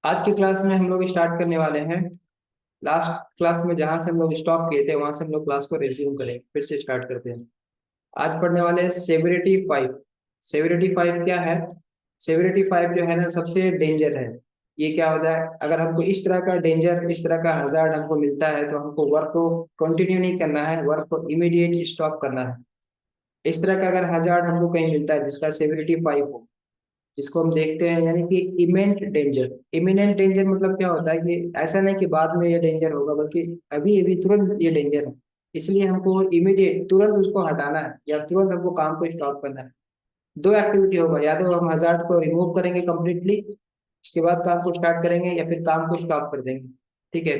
आज की क्लास में हम लोग स्टार्ट करने वाले हैं। लास्ट क्लास में जहाँ से हम लोग स्टॉप किए थे वहां से हम लोग क्लास को रिज्यूम करेंगे, फिर से स्टार्ट करते हैं। आज पढ़ने वाले हैं सेवरिटी 5। सेवरिटी 5 क्या है? सेवरिटी 5 जो है ना, सबसे डेंजर है। ये क्या होता है, अगर हमको इस तरह का डेंजर, इस तरह का हजार्ड हमको मिलता है तो हमको वर्क को कंटिन्यू नहीं करना है, वर्क को इमीडिएटली स्टॉप करना है। इस तरह का अगर हजार्ड हमको कहीं मिलता है जिसका सेवरिटी 5 हो, जिसको हम देखते हैं यानी कि इमेंट डेंजर। इमिनेंट डेंजर मतलब क्या होता है कि ऐसा नहीं कि बाद में ये डेंजर होगा, बल्कि अभी अभी तुरंत ये डेंजर है। इसलिए हमको इमीडिएट तुरंत उसको हटाना है या तुरंत हमको काम को स्टॉप करना है। दो एक्टिविटी होगा, या तो हम हजार्ड को रिमूव करेंगे कम्प्लीटली, उसके बाद काम को स्टार्ट करेंगे, या फिर काम को स्टॉप कर देंगे। ठीक है।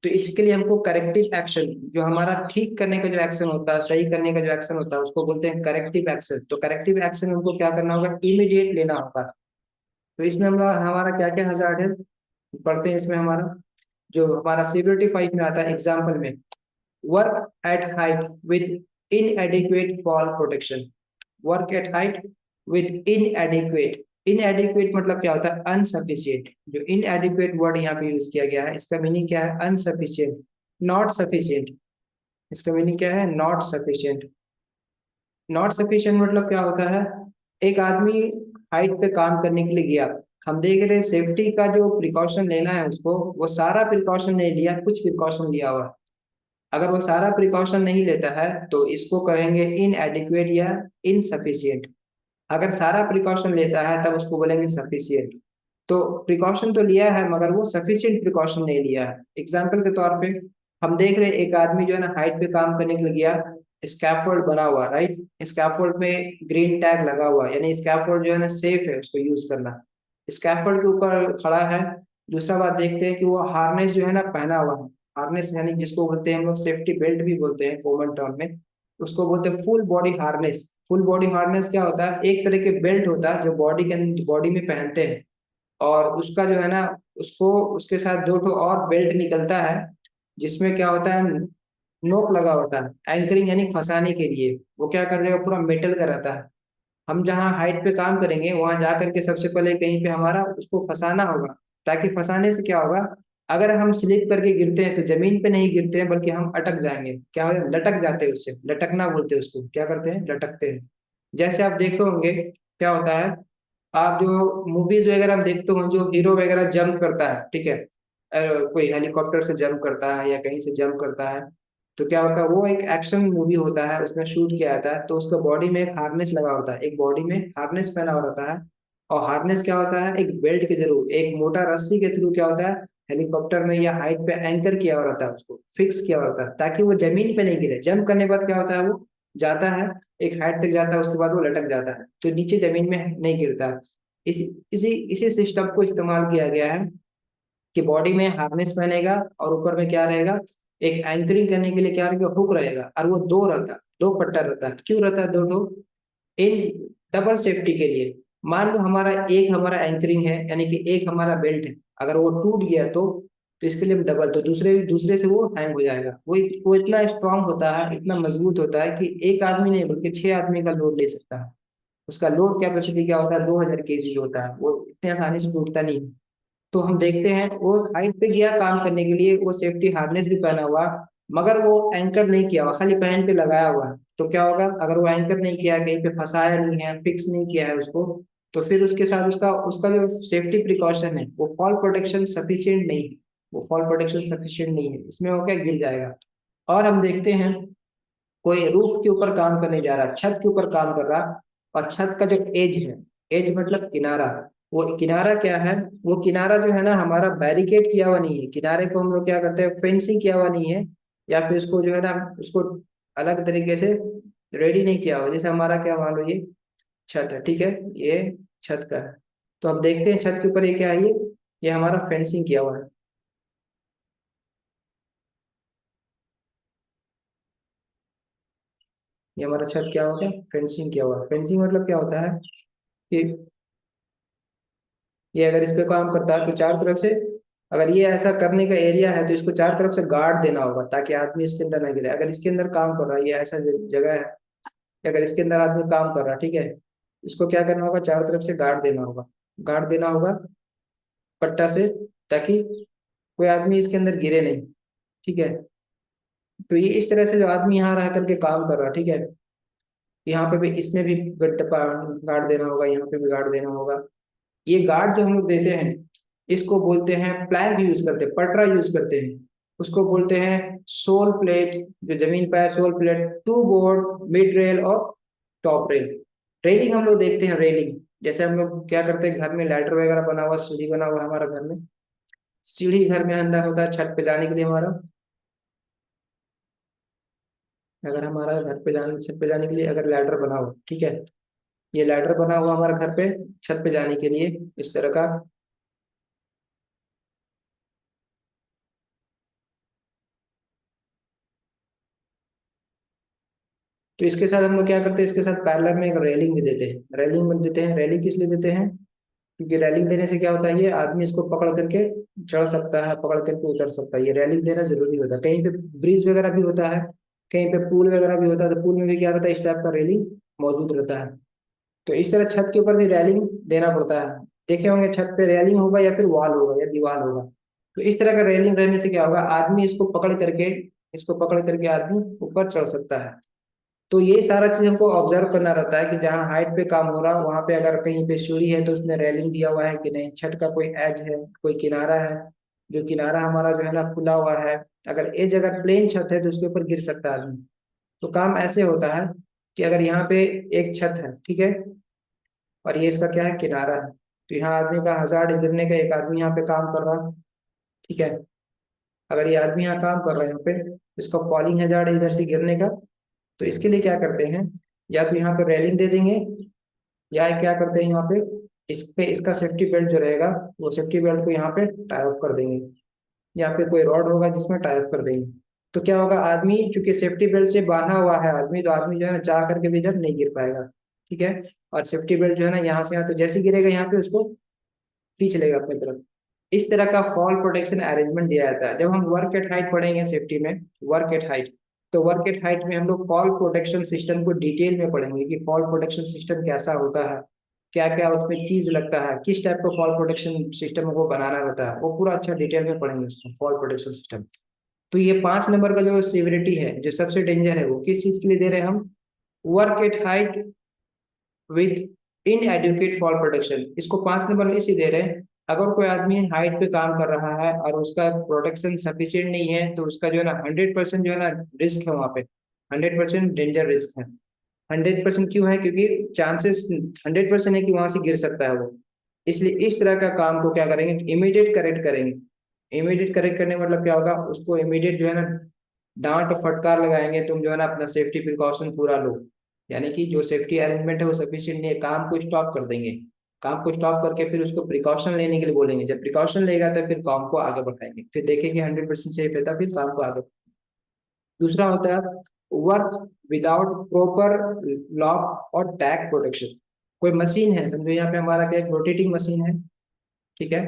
तो इसके लिए हमको करेक्टिव एक्शन, जो हमारा ठीक करने का जो एक्शन होता है, सही करने का जो एक्शन होता है, उसको बोलते हैं करेक्टिव एक्शन। तो करेक्टिव एक्शन हमको क्या करना होगा, इमीडिएट लेना होगा। तो इसमें हम हमारा क्या क्या हजार्ड है पढ़ते हैं। इसमें हमारा जो हमारा सिक्योरिटी 5 में आता है एग्जाम्पल में, work at height with इनएडिक्वेट fall protection. Work at height with इनएडिक्वेट। इनएडिक्वेट मतलब क्या होता है, अनसफिशियंट। जो इनएडिक्वेट वर्ड यहाँ पे यूज किया गया है, इसका मीनिंग क्या है, अनसफिशियंट, नॉट सफिशियंट। इसका मीनिंग क्या है, नॉट सफिशियंट। नॉट सफिशिएंट मतलब क्या होता है, एक आदमी हाइट पे काम करने के लिए गया, हम देख रहे हैं सेफ्टी का जो प्रिकॉशन लेना है उसको, वो सारा प्रिकॉशन नहीं लिया, कुछ प्रिकॉशन लिया हुआ है। अगर वो सारा प्रिकॉशन नहीं लेता है तो इसको कहेंगे इनएडिक्वेट या इनसफिशिएंट। अगर सारा प्रिकॉशन लेता है तब उसको बोलेंगे सफिशिएंट। तो प्रिकॉशन तो लिया है मगर वो सफिशिएंट प्रिकॉशन नहीं लिया है। एग्जाम्पल के तौर पे हम देख रहे हैं एक आदमी जो है ना हाइट पे काम करने के लिए गया, स्कैफोल्ड बना हुआ, राइट। स्कैफोल्ड पे ग्रीन टैग लगा हुआ, यानी स्कैफोल्ड जो है ना सेफ है, उसको यूज करना। स्कैफोल्ड के ऊपर खड़ा है। दूसरा बात देखते हैं कि वो हार्नेस जो है ना पहना हुआ है। हार्नेस यानी जिसको बोलते हैं हम लोग सेफ्टी बेल्ट भी बोलते हैं कॉमन टर्म में, उसको बोलते हैं full body harness. Full body harness क्या होता है, एक तरह के बेल्ट होता है जो बॉडी में पहनते हैं, और उसका जो है ना, उसको उसके साथ दो ठो और बेल्ट निकलता है, जिसमें क्या होता है, नोक लगा होता है एंकरिंग यानी फंसाने के लिए। वो क्या कर देगा, पूरा मेटल का रहता है। हम जहाँ हाइट पे काम करेंगे वहां जा करके सबसे पहले कहीं पे हमारा उसको फंसाना होगा, ताकि फंसाने से क्या होगा, अगर हम स्लिप करके गिरते हैं तो जमीन पे नहीं गिरते हैं बल्कि हम अटक जाएंगे, क्या हो लटक जाते हैं। उससे लटकना बोलते हैं उसको, क्या करते हैं, लटकते हैं। जैसे आप देखे होंगे क्या होता है, आप जो मूवीज वगैरह में देखते हो, जो हीरो वगैरह जंप करता है, ठीक है, कोई हेलीकॉप्टर से जंप करता है या कहीं से जंप करता है, तो क्या होता है, वो एक एक्शन मूवी होता है, उसमें शूट किया जाता है, तो उसका बॉडी में एक हार्नेस लगा होता है, एक बॉडी में हार्नेस पहना हुआ रहता है। और हार्नेस क्या होता है, एक बेल्ट के थ्रू, एक मोटा रस्सी के थ्रू क्या होता है, हेलीकॉप्टर में या हाइट पे एंकर किया हुआ रहता है, उसको फिक्स किया हुआ रहता है ताकि वो जमीन पे नहीं गिरे। जंप करने के बाद क्या होता है, वो जाता है, एक हाइट तक जाता है, उसके बाद वो लटक जाता है, तो नीचे जमीन में नहीं गिरता। इसी इसी इसी सिस्टम को इस्तेमाल किया गया है कि बॉडी में हार्नेस पहनेगा और ऊपर में क्या रहेगा, एक एंकरिंग करने के लिए क्या रहेगा, हुक रहेगा, और वो दो रहता है, दो पट्टा रहता है। क्यों रहता है दो ठो, इन डबल सेफ्टी के लिए। मान लो हमारा एक हमारा एंकरिंग है, यानी कि एक हमारा बेल्ट है, अगर वो टूट गया तो इसके लिए हम डबल, तो दूसरे दूसरे से वो हैंग हो जाएगा। वो इतना स्ट्रांग होता है, इतना मजबूत होता है कि एक आदमी नहीं बल्कि 6 आदमी का लोड ले सकता है। उसका लोड कैपेसिटी क्या होता है, 2000 केजी होता है, वो इतने आसानी से टूटता नहीं है। तो हम देखते हैं वो हाइट पे गया काम करने के लिए, वो सेफ्टी हार्नेस भी पहना हुआ, मगर वो एंकर नहीं किया हुआ, खाली पहन पे लगाया हुआ है। तो क्या होगा, अगर वो एंकर नहीं किया, कहीं पे फंसाया नहीं है, फिक्स नहीं किया है उसको, तो फिर उसके साथ उसका उसका जो सेफ्टी प्रिकॉशन है, वो फॉल प्रोटेक्शन सफिशिएंट नहीं है। वो फॉल प्रोटेक्शन सफिशिएंट नहीं है, इसमें हो क्या, गिर जाएगा। और हम देखते हैं कोई रूफ के ऊपर काम करने जा रहा, छत के ऊपर काम कर रहा, और छत का जो एज है, एज मतलब किनारा, वो किनारा क्या है, वो किनारा जो है ना हमारा बैरिकेड किया हुआ नहीं है, किनारे को हम लोग क्या करते हैं, फेंसिंग किया हुआ नहीं है, या फिर उसको जो है ना, उसको अलग तरीके से रेडी नहीं किया हुआ। जैसे हमारा क्या, मान लो ये छत है, ठीक है, ये छत का है, तो अब देखते हैं छत के ऊपर ये क्या है, ये हमारा फेंसिंग किया हुआ है। ये हमारा छत क्या होता है, फेंसिंग किया हुआ है। फेंसिंग मतलब क्या होता है कि ये अगर इस पे काम करता है तो चारों तरफ से, अगर ये ऐसा करने का एरिया है तो इसको चारों तरफ से गार्ड देना होगा ताकि आदमी इसके अंदर ना गिरे। अगर इसके अंदर काम कर रहा है, ये ऐसा जगह है कि अगर इसके अंदर आदमी काम कर रहा है, ठीक है, इसको क्या करना होगा, चारों तरफ से गार्ड देना होगा, गार्ड देना होगा। पट्टा से, ताकि कोई आदमी इसके अंदर गिरे नहीं। ठीक है, तो ये इस तरह से जो आदमी यहाँ रह करके काम कर रहा है, ठीक है, यहाँ पे भी इसमें भी गार्ड देना होगा, यहाँ पे भी गार्ड देना होगा। ये गार्ड जो हम लोग देते हैं, इसको बोलते हैं प्लैंक यूज करते हैं, पटरा यूज करते हैं, उसको बोलते हैं सोल प्लेट। जो जमीन पर है sole plate, toe board, mid rail और टॉप रेल। रेलिंग हम लोग देखते हैं, रेलिंग जैसे हम लोग क्या करते हैं, घर में लैडर वगैरह बना हुआ, सीढ़ी बना हुआ है हमारा घर में, सीढ़ी घर में अंदर होता है छत पे जाने के लिए हमारा। अगर हमारा घर पे जाने, छत पे जाने के लिए अगर लैडर बना हो, ठीक है, ये लैडर बना हुआ हमारे घर पे छत पे जाने के लिए, इस तरह का। तो इसके साथ हम लोग क्या करते हैं, इसके साथ पैरेलल में एक रेलिंग भी देते हैं। रेलिंग में देते हैं, रेलिंग किस लिए देते हैं, क्योंकि रेलिंग देने से क्या होता है, ये आदमी इसको पकड़ करके चढ़ सकता है, पकड़ करके उतर सकता है। ये रेलिंग देना जरूरी होता है। कहीं पे ब्रिज वगैरह भी होता है, कहीं पे पुल वगैरह भी होता है, तो पुल में भी क्या रहता है, इस टाइप का रेलिंग मौजूद रहता है। तो इस तरह छत के ऊपर भी रेलिंग देना पड़ता है। देखे होंगे छत पे रेलिंग होगा या फिर वॉल होगा या दीवार होगा। तो इस तरह का रेलिंग रहने से क्या होगा, आदमी इसको पकड़ करके, इसको पकड़ करके आदमी ऊपर चढ़ सकता है। तो ये सारा चीज हमको ऑब्जर्व करना रहता है कि जहाँ हाइट पे काम हो रहा है वहां पे अगर कहीं पे सीढ़ी है तो उसमें रेलिंग दिया हुआ है कि नहीं, छत का कोई एज है, कोई किनारा है, जो किनारा हमारा जो है ना खुला हुआ है। अगर एज अगर प्लेन छत है तो उसके ऊपर गिर सकता है आदमी। तो काम ऐसे होता है कि अगर यहाँ पे एक छत है, ठीक है, और ये इसका क्या है, किनारा है, तो यहाँ आदमी का हजार्ड गिरने का, एक आदमी यहाँ पे काम कर रहा है, ठीक है, अगर ये आदमी यहाँ काम कर रहा है यहाँ पे, तो इसका फॉलिंग हजार्ड है इधर से गिरने का। तो इसके लिए क्या करते हैं, या तो यहाँ पे रेलिंग दे देंगे, या क्या करते हैं यहाँ पे, इस पे इसका सेफ्टी बेल्ट जो रहेगा, वो सेफ्टी बेल्ट को यहाँ पे टाई अप कर देंगे, या फिर कोई रॉड होगा जिसमें टाई अप कर देंगे। तो क्या होगा, आदमी चूंकि सेफ्टी बेल्ट से बांधा हुआ है आदमी, तो आदमी जो है ना चाह करके भी इधर नहीं गिर पाएगा। ठीक है, और सेफ्टी बेल्ट जो है ना यहाँ से यहाँ, तो जैसे गिरेगा यहाँ पे उसको खींच लेगा अपनी तरफ। इस तरह का फॉल प्रोटेक्शन अरेंजमेंट दिया जाता है। जब हम वर्क एट हाइट पढ़ेंगे सेफ्टी में, वर्क एट हाइट, तो वर्क एट हाइट में हम लोग फॉल प्रोटेक्शन सिस्टम को डिटेल में पढ़ेंगे कि फॉल प्रोटेक्शन सिस्टम कैसा होता है, क्या क्या उसमें चीज लगता है, किस टाइप का फॉल प्रोटेक्शन सिस्टम को बनाना रहता है, वो पूरा अच्छा डिटेल में पढ़ेंगे उसको, फॉल प्रोटेक्शन सिस्टम। तो ये 5 नंबर का जो सिविरिटी है, जो सबसे डेंजर है, वो किस चीज के लिए दे रहे हैं हम, work at height within adequate fall protection. इसको 5 नंबर में इसी दे रहे हैं, अगर कोई आदमी हाइट पे काम कर रहा है और उसका प्रोटेक्शन सफिशिएंट नहीं है, तो उसका जो है ना 100% जो है ना रिस्क है वहाँ पे, 100% डेंजर रिस्क है। 100% क्यों है, क्योंकि चांसेस 100% है कि वहां से गिर सकता है वो। इसलिए इस तरह का काम को क्या करेंगे, इमीडिएट करेक्ट करेंगे। इमीडिएट करेक्ट करने का मतलब क्या होगा, उसको इमीडिएट जो है ना डांट और फटकार लगाएंगे, तुम जो है ना अपना सेफ्टी प्रिकॉशन पूरा लो। यानी कि जो सेफ्टी अरेंजमेंट है वो सफिशिएंट नहीं है, काम को स्टॉप कर देंगे। काम को स्टॉप करके फिर उसको प्रिकॉशन लेने के लिए बोलेंगे। जब प्रिकॉशन लेगा तो फिर काम को आगे बढ़ाएंगे, फिर देखेंगे 100% सेफ है तब फिर काम को आगे। दूसरा होता है वर्क विदाउट प्रॉपर लॉक और टैग प्रोटेक्शन। कोई मशीन है, समझो यहाँ पे हमारा क्या एक रोटेटिंग मशीन है, ठीक है,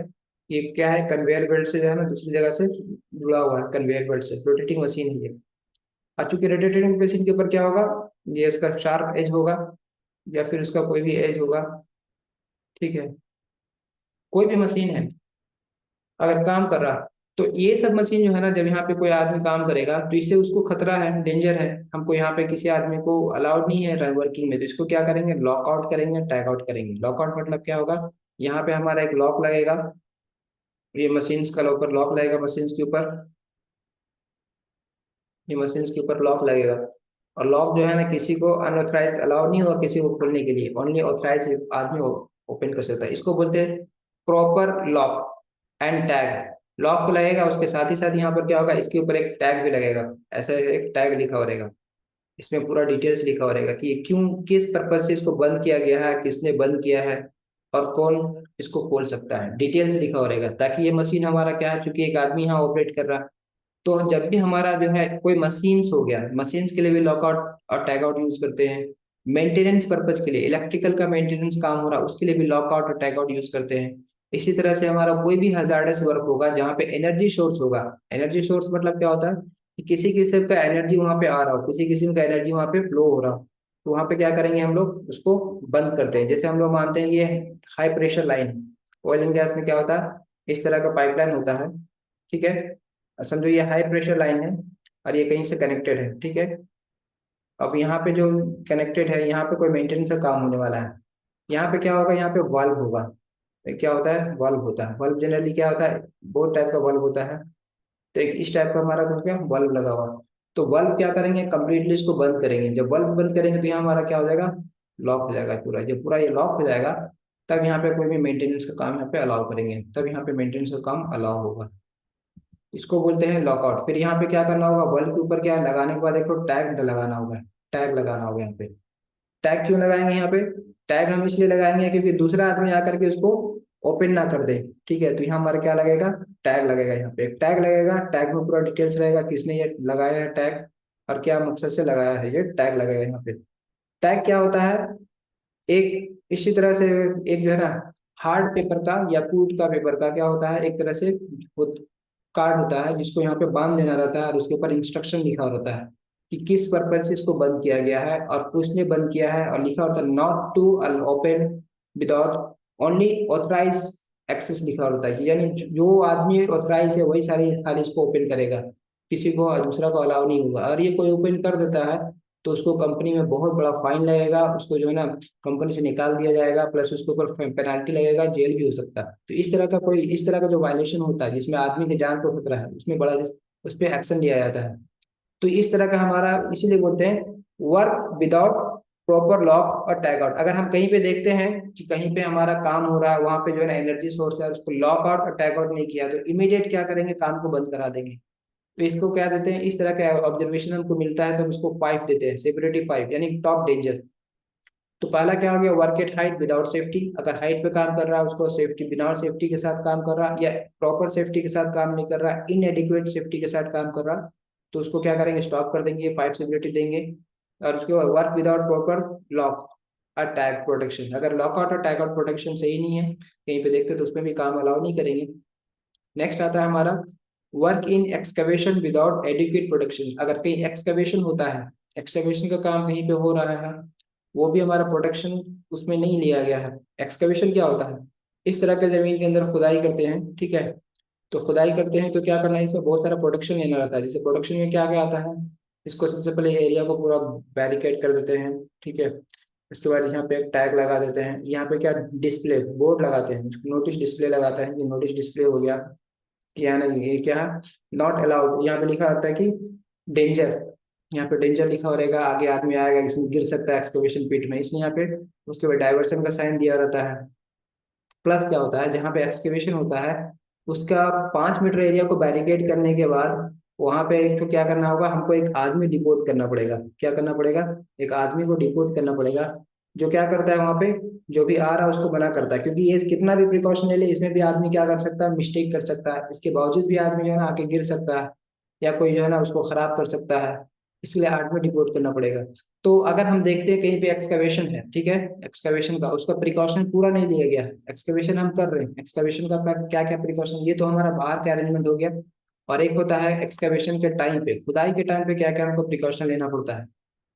ये क्या है, कन्वेयर बेल्ट से जो है ना दूसरी जगह से जुड़ा हुआ है, कन्वेयर बेल्ट से रोटेटिंग मशीन है ये। और चूंकि रोटेटिंग मशीन के ऊपर क्या होगा, ये उसका शार्प एज होगा, या फिर उसका कोई भी एज होगा, ठीक है, कोई भी मशीन है अगर काम कर रहा, तो ये सब मशीन जो है ना, जब यहाँ पे कोई आदमी काम करेगा तो इससे उसको खतरा है, डेंजर है। हमको यहाँ पे किसी आदमी को अलाउड नहीं है वर्किंग में, तो इसको क्या करेंगे, लॉकआउट करेंगे, टैग आउट करेंगे। लॉकआउट मतलब क्या होगा, यहाँ पे हमारा एक लॉक लगेगा, ये मशीन का ऊपर लॉक लगेगा, मशीन के ऊपर, ये मशीन के ऊपर लॉक लगेगा। और लॉक जो है ना किसी को अनऑथराइज अलाउ नहीं होगा किसी को खोलने के लिए, ओनली ऑथराइज आदमी ओपन कर सकता है। इसको बोलते हैं proper lock and tag. Lock तो लगेगा, उसके साथ ही साथ यहाँ पर क्या होगा, इसके ऊपर एक टैग भी लगेगा, ऐसा एक टैग लिखा हो रहेगा, इसमें पूरा डिटेल्स लिखा हो रहेगा कि ये क्यों, किस पर्पज से इसको बंद किया गया है, किसने बंद किया है, और कौन इसको खोल सकता है, डिटेल्स लिखा हो रहेगा। ताकि ये मशीन हमारा क्या है, चूंकि एक आदमी यहाँ ऑपरेट कर रहा है, तो जब भी हमारा जो है कोई मशीन्स हो गया, मशीन्स के लिए भी लॉकआउट और टैग आउट यूज करते हैं। मेंटेनेंस पर्पज के लिए, इलेक्ट्रिकल का मेंटेनेंस काम हो रहा है उसके लिए भी लॉकआउट और टैग आउट यूज करते हैं। इसी तरह से हमारा कोई भी हजार्डस वर्क होगा जहाँ पे एनर्जी सोर्स होगा, एनर्जी सोर्स मतलब क्या होता है कि किसी किस्म का एनर्जी वहां पे आ रहा हो, किसी किस्म का एनर्जी वहां पे फ्लो हो रहा हो, तो वहां पे क्या करेंगे हम लोग, उसको बंद करते हैं। जैसे हम लोग मानते हैं ये high pressure line, oil and gas में क्या होता है, इस तरह का पाइपलाइन होता है, ठीक है। समझो ये हाई प्रेशर लाइन है और ये कहीं से कनेक्टेड है, ठीक है। अब यहाँ पे जो कनेक्टेड है, यहाँ पे कोई मेंटेनेंस का काम होने वाला है। यहाँ पे क्या होगा, यहाँ पे वाल्व होगा। क्या होता है, वाल्व होता है। वाल्व जनरली क्या होता है, बहुत टाइप का वाल्व होता है। तो एक इस टाइप का हमारा कुछ क्या बल्ब लगा हुआ। तो बल्ब क्या करेंगे, कंप्लीटली इसको बंद करेंगे। जब बल्ब बंद करेंगे तो यहाँ हमारा क्या हो जाएगा, लॉक हो जाएगा पूरा। जब पूरा ये लॉक हो जाएगा तब यहाँ पे कोई भी मेंटेनेंस का काम यहाँ पे अलाउ करेंगे, तब यहाँ पे मेंटेनेंस का काम अलाउ होगा। इसको बोलते हैं लॉकआउट। फिर यहाँ पे क्या करना होगा, बल्ब के ऊपर क्या है, लगाने के बाद एक तो टैग लगाना होगा। टैग लगाना होगा यहाँ पे। टैग क्यों लगाएंगे यहाँ पे, टैग हम इसलिए लगाएंगे क्योंकि दूसरा आदमी आकर के उसको ओपन ना कर दे, ठीक है। तो यहाँ हमारा क्या लगेगा, टैग लगेगा। यहाँ पे एक टैग लगेगा, टैग में पूरा डिटेल्स रहेगा, किसने ये लगाया है टैग और क्या मकसद से लगाया है, ये टैग लगेगा यहाँ पे। टैग क्या होता है, एक इसी तरह से एक जो है ना हार्ड पेपर का या कूट का पेपर का क्या होता है, एक तरह से कार्ड होता है जिसको यहाँ पे बांध देना रहता है और उसके ऊपर इंस्ट्रक्शन लिखा रहता है कि किस पर्पज से इसको बंद किया गया है और किसने बंद किया है। और लिखा होता है not to open without only authorise access लिखा होता है, यानी जो आदमी ऑथराइज है वही सारी खाली इसको ओपन करेगा, किसी को दूसरा को अलाउ नहीं होगा। और ये कोई ओपन कर देता है तो उसको कंपनी में बहुत बड़ा फाइन लगेगा, उसको जो है ना कंपनी से निकाल दिया जाएगा, प्लस उसके ऊपर पेनाल्टी लगेगा, जेल भी हो सकता है। तो इस तरह का जो वायलेशन होता है जिसमें आदमी की जान को खतरा है, उसमें बड़ा उस पर एक्शन लिया जाता है। तो इस तरह का हमारा इसीलिए बोलते हैं वर्क विदाउट प्रॉपर लॉक और टैग आउट। अगर हम कहीं पे देखते हैं कि कहीं पे हमारा काम हो रहा है, वहां पे जो है ना एनर्जी सोर्स है, उसको लॉक आउट और टैग आउट नहीं किया तो इमीडिएट क्या करेंगे, काम को बंद करा देंगे। तो इसको क्या देते हैं, इस तरह का ऑब्जर्वेशन हमको मिलता है तो हम इसको 5 देते हैं, सेवरिटी 5 यानी टॉप डेंजर। तो पहला क्या हो गया, work at height without safety. अगर हाइट पे काम कर रहा है उसको सेफ्टी, बिना सेफ्टी के साथ काम कर रहा या प्रॉपर सेफ्टी के साथ काम नहीं कर रहा, इनएडिक्वेट सेफ्टी के साथ काम कर रहा, तो उसको क्या करेंगे, स्टॉप कर देंगे, 5 सेवरिटी देंगे। और उसके बाद वर्क विदाउट प्रॉपर लॉक और टैग प्रोटेक्शन। अगर लॉकआउट और टैग आउट प्रोटेक्शन सही नहीं है कहीं पे देखते तो उसमें भी काम अलाउ नहीं करेंगे। नेक्स्ट आता है हमारा work in excavation without adequate protection. अगर कहीं एक्सकवेशन होता है, एक्सकवेशन का काम कहीं पे हो रहा है, वो भी हमारा प्रोटेक्शन उसमें नहीं लिया गया है। एक्सकवेशन क्या होता है, इस तरह के जमीन के अंदर खुदाई करते हैं, ठीक है। तो खुदाई करते हैं तो क्या करना है, इसमें बहुत सारा प्रोटेक्शन लेना रहता है। जैसे प्रोटेक्शन में क्या क्या आता है, इसको सबसे पहले एरिया को पूरा बैरिकेड कर देते हैं, ठीक है। उसके बाद यहाँ पे एक टैग लगा देते हैं, यहाँ पे क्या डिस्प्ले बोर्ड लगाते हैं, नोटिस डिस्प्ले लगाते हैं, ये नोटिस डिस्प्ले हो गया। क्या नहीं, ये क्या है, नॉट अलाउड। यहाँ पे लिखा रहता है कि डेंजर, यहाँ पे डेंजर लिखा हो रहेगा, आगे आदमी आएगा इसमें गिर सकता है एक्सकवेशन पिट में, इसलिए यहाँ पे उसके बाद डाइवर्सन का साइन दिया रहता है। प्लस क्या होता है, जहाँ पे एक्सकवेशन होता है उसका 5 मीटर एरिया को बैरिकेड करने के बाद वहां पे एक तो क्या करना होगा, हमको एक आदमी डिपोट करना पड़ेगा। क्या करना पड़ेगा, एक आदमी को डिपोट करना पड़ेगा, जो क्या करता है वहां पे, जो भी आ रहा है उसको मना करता है। क्योंकि ये कितना भी प्रिकॉशन ले ले इसमें भी आदमी क्या कर सकता है, मिस्टेक कर सकता है, इसके बावजूद भी आदमी जो है ना आके गिर सकता है या कोई जो है ना उसको खराब कर सकता है, इसलिए आदमी डिपोट करना पड़ेगा। तो अगर हम देखते हैं कहीं पे एक्सकवेशन है, ठीक है, एक्सकवेशन का उसका प्रिकॉशन पूरा नहीं लिया गया है, एक्सकवेशन हम कर रहे हैं, एक्सकवेशन का क्या क्या प्रिकॉशन, ये तो हमारा बाहर का अरेंजमेंट हो गया। और एक होता है एक्सकवेशन के टाइम पे, खुदाई के टाइम पे क्या क्या हमको प्रिकॉशन लेना पड़ता है।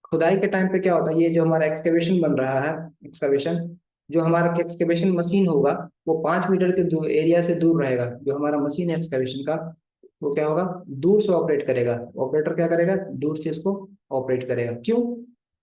खुदाई के टाइम पे क्या होता है, ये जो हमारा एक्सकवेशन बन रहा है, एक्सकवेशन जो हमारा एक्सकवेशन मशीन होगा वो 5 मीटर के एरिया से दूर रहेगा। जो हमारा मशीन है एक्सकवेशन का वो क्या होगा, दूर से ऑपरेट करेगा। ऑपरेटर क्या करेगा, दूर से इसको ऑपरेट करेगा। क्यों,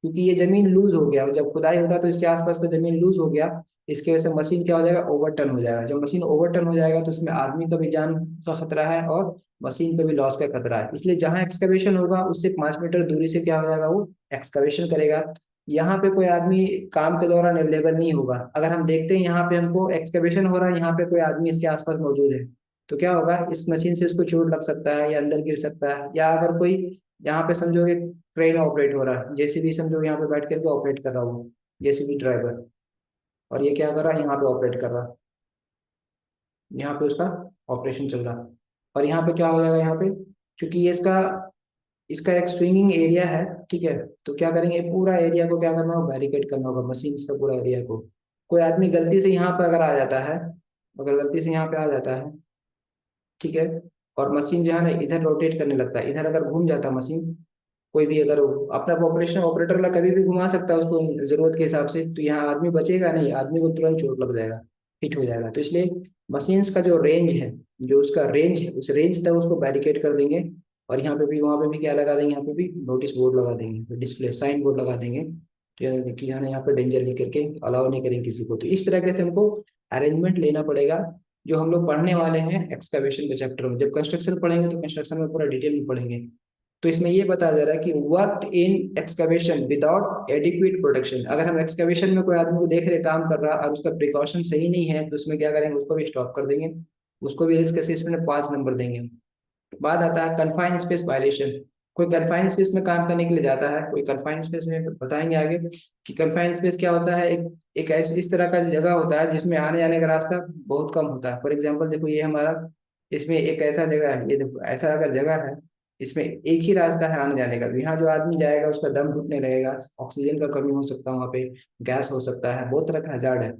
क्योंकि ये जमीन लूज हो गया, जब खुदाई होता है तो इसके आसपास का जमीन लूज हो गया, इसके वजह से मशीन क्या हो जाएगा, ओवरटर्न हो जाएगा। जब मशीन ओवरटर्न हो जाएगा तो उसमें आदमी का भी जान का खतरा है और मशीन का भी लॉस का खतरा है। इसलिए जहां एक्सकवेशन होगा उससे 5 मीटर दूरी से क्या हो जाएगा, वो एक्सकवेशन करेगा। यहाँ पे कोई आदमी काम के दौरान अवेलेबल नहीं होगा। अगर हम देखते हैं यहाँ पे हमको एक्सकवेशन हो रहा है, यहाँ पे कोई आदमी इसके आसपास मौजूद है, तो क्या होगा, इस मशीन से उसको चोट लग सकता है या अंदर गिर सकता है। या अगर कोई यहाँ पे समझोगे क्रेन ऑपरेट हो रहा है, जेसीबी समझो यहाँ पे बैठ करके ऑपरेट कर रहा हूँ, जेसीबी ड्राइवर, और ये क्या कर रहा है, यहाँ पे ऑपरेट कर रहा है, यहाँ पे उसका ऑपरेशन चल रहा है। और यहाँ पे क्या हो जाएगा, यहाँ पे क्योंकि ये इसका इसका एक स्विंगिंग एरिया है, ठीक है। तो क्या करेंगे, पूरा एरिया को क्या करना होगा, बैरिकेड करना होगा, मशीन का पूरा एरिया को। कोई आदमी गलती से यहाँ पे अगर आ जाता है, अगर गलती से यहाँ पे आ जाता है, ठीक है, और मशीन जो है ना इधर रोटेट करने लगता है, इधर अगर घूम जाता मशीन, कोई भी अगर अपना ऑपरेशन ऑपरेटर ला कभी भी घुमा सकता है उसको जरूरत के हिसाब से, तो यहाँ आदमी बचेगा नहीं, आदमी को तुरंत चोट लग जाएगा। हिट हो जाएगा। तो इसलिए मशीन्स का जो रेंज है, जो उसका रेंज है, उस रेंज तक उसको बैरिकेड कर देंगे। और यहाँ पे भी, वहाँ पे भी क्या लगा देंगे, यहाँ पे भी नोटिस बोर्ड लगा देंगे, डिस्प्ले साइन बोर्ड लगा देंगे, कि यहाँ पे डेंजर लिख करके अलाउ नहीं करेंगे किसी को। तो इस तरीके से हमको अरेंजमेंट लेना पड़ेगा। जो हम लोग पढ़ने वाले हैं एक्सकवेशन के चैप्टर में, जब कंस्ट्रक्शन पढ़ेंगे तो कंस्ट्रक्शन में पूरा डिटेल में पढ़ेंगे। तो इसमें ये बताया जा रहा है कि work in excavation without adequate protection. अगर हम एक्सकवेशन में कोई आदमी को देख रहे काम कर रहा और उसका प्रिकॉशन सही नहीं है, तो उसमें क्या करेंगे, उसको भी स्टॉप कर देंगे, उसको भी रिस्क असेसमेंट में 5 नंबर देंगे। बाद आता है कन्फाइंड स्पेस वायलेशन। कोई कन्फाइंड स्पेस में काम करने के लिए जाता है, कोई कन्फाइंड स्पेस में, बताएंगे आगे कि कन्फाइंड स्पेस क्या होता है। एक ऐसे इस तरह का जगह होता है जिसमें आने जाने का रास्ता बहुत कम होता है। फॉर एग्जांपल देखो, ये हमारा, इसमें एक ऐसा जगह है, ये देखो ऐसा अगर जगह है, इसमें एक ही रास्ता है आने जाने का, तो यहाँ जो आदमी जाएगा उसका दम घुटने लगेगा, ऑक्सीजन का कमी हो सकता है, वहाँ पे गैस हो सकता है, बहुत तरह का हजार्ड है।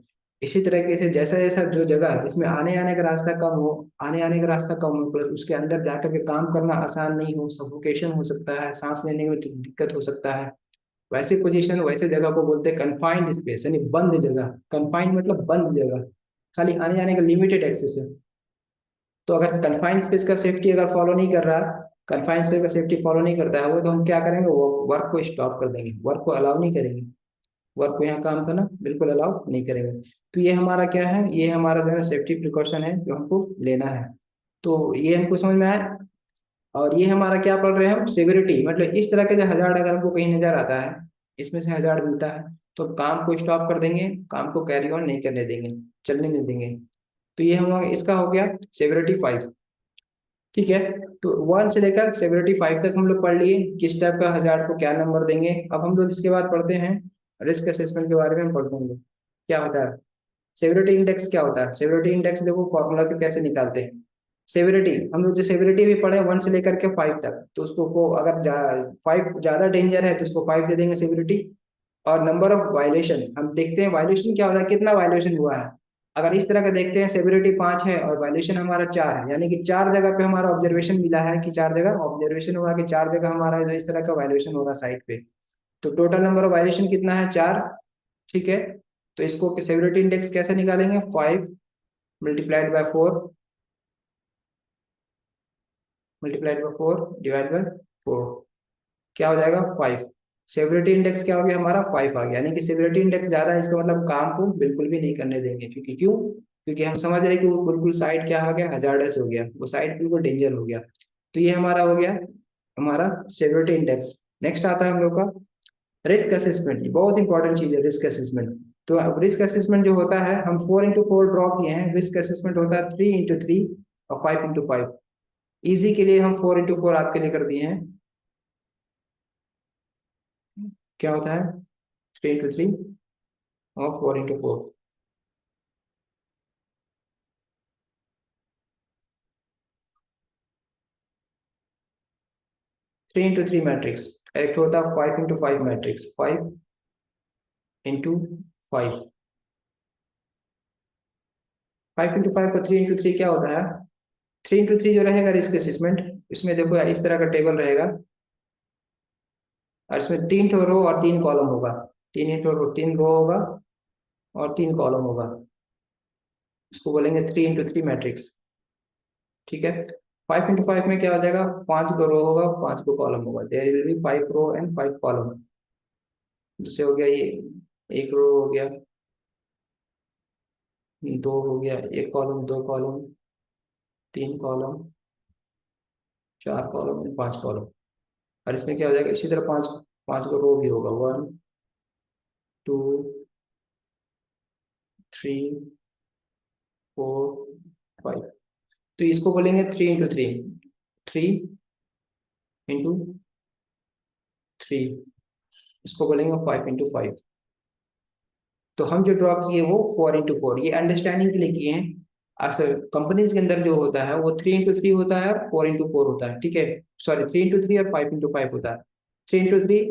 इसी तरीके से जैसा जैसा जो जगह जिसमें आने आने का रास्ता कम हो, आने आने का रास्ता कम हो, प्लस उसके अंदर जाकर के काम करना आसान नहीं हो, सफोकेशन हो सकता है, सांस लेने में दिक्कत हो सकता है, वैसे पोजीशन, वैसे जगह को बोलते हैं कन्फाइंड स्पेस, यानी बंद जगह। कन्फाइंड मतलब बंद जगह, खाली आने जाने का लिमिटेड एक्सेस है। तो अगर कन्फाइंड स्पेस का सेफ्टी अगर फॉलो नहीं कर रहा, कन्फाइंड स्पेस का सेफ्टी फॉलो नहीं करता है वो, तो हम क्या करेंगे, वो वर्क को स्टॉप कर देंगे, वर्क को अलाउ नहीं करेंगे, वर्क को यहाँ काम करना बिल्कुल अलाउ नहीं करेंगे। तो ये हमारा क्या है, ये हमारा जो है सेफ्टी प्रिकॉशन है जो हमको लेना है। तो ये हमको समझ में आया। और ये हमारा क्या पढ़ रहे हैं हम, सिविरिटी, मतलब इस तरह के जो हजार्ड अगर हमको कहीं नजर आता है, इसमें से हजार्ड मिलता है, तो काम को स्टॉप कर देंगे, काम को कैरी ऑन नहीं करने देंगे, चलने नहीं देंगे। तो ये हम, इसका हो गया सेवरिटी 5। ठीक है। तो 1 से लेकर सेवरिटी 5 तक हम लोग पढ़ लिए, किस टाइप का हजार्ड को क्या नंबर देंगे। अब हम लोग इसके बाद पढ़ते हैं रिस्क असेसमेंट के बारे में, हम पढ़ते हैं क्या होता है सेवरिटी इंडेक्स। क्या होता है सेवरिटी इंडेक्स, देखो फॉर्मूला से कैसे निकालते हैं सेवरिटी। हम लोग जो सेवरिटी भी पढ़े 1 से लेकर के 5 तक, तो उसको अगर 5 ज्यादा डेंजर है तो उसको 5 दे देंगे सेवरिटी। और नंबर ऑफ वायलेशन, हम देखते हैं वायलेशन क्या होता है, कितना वायलेशन हुआ है। अगर इस तरह का देखते हैं सेवरिटी 5 है और वायलेशन हमारा 4 है, यानी कि 4 जगह पे हमारा ऑब्जर्वेशन मिला है, कि 4 जगह ऑब्जर्वेशन हुआ कि 4 जगह हमारा जो इस तरह का वायलेशन हो रहा है साइट पे। तो टोटल नंबर ऑफ वायलेशन कितना है, 4। ठीक है। तो इसको सेवरिटी इंडेक्स कैसे निकालेंगे, 5 × 4 डिवाइड बाय 4, क्या हो जाएगा 5। सेवरिटी इंडेक्स क्या हो गया हमारा, 5 आ गया। यानी कि सेवरिटी इंडेक्स ज्यादा है, इसका मतलब काम को बिल्कुल भी नहीं करने देंगे, क्योंकि क्यों, क्योंकि हम समझ रहे हैं कि वो बिल्कुल साइड क्या हो गया, हजार्डस हो गया, वो साइड बिल्कुल डेंजर हो गया। तो ये हमारा हो गया हमारा सेवरिटी इंडेक्स। नेक्स्ट आता है हम लोग का रिस्क असेसमेंट। बहुत इंपॉर्टेंट चीज है रिस्क असेसमेंट। तो अब रिस्क असेसमेंट जो होता है, हम 4 × 4 ड्रॉ किए हैं, रिस्क असेसमेंट होता है 3 × 3 और 5 × 5। इजी के लिए हम 4 × 4 आपके लिए कर दिए हैं। क्या होता है 3 × 3 और 4 × 4। 3 × 3 मैट्रिक्स, एक होता है 5 × 5 मैट्रिक्स, 5 × 5। 5 × 5 और 3 × 3 क्या होता है, 3 × 3 जो रहेगा रिस्क असेसमेंट, इसमें देखो यार इस तरह का टेबल रहेगा, और इसमें 3 रो और 3 कॉलम होगा। 3 रो होगा और 3 कॉलम होगा, इसको बोलेंगे 3 × 3 मैट्रिक्स। ठीक है। 5 × 5 में क्या हो जाएगा, 5 को रो होगा, 5 को कॉलम होगा, there will be 5 row and 5 column. जैसे हो गया ये, 1 रो हो गया, 2 हो गया, 1 column, 2 column, 3 column, 4 column, 5 column. और इसमें क्या हो जाएगा, इसी तरह 5 5 को रो भी होगा, 1 2 3 4 5। तो इसको बोलेंगे 3 × 3, 3 × 3, इसको बोलेंगे 5 × 5। तो हम जो ड्रॉ किए वो 4 × 4, ये अंडरस्टैंडिंग के लिए किए हैं। अक्सर कंपनीज के अंदर जो होता है वो 3 × 3 होता है और 4 × 4 होता है। ठीक है, सॉरी 3 × 3 और 5 × 5 होता है। 3 × 3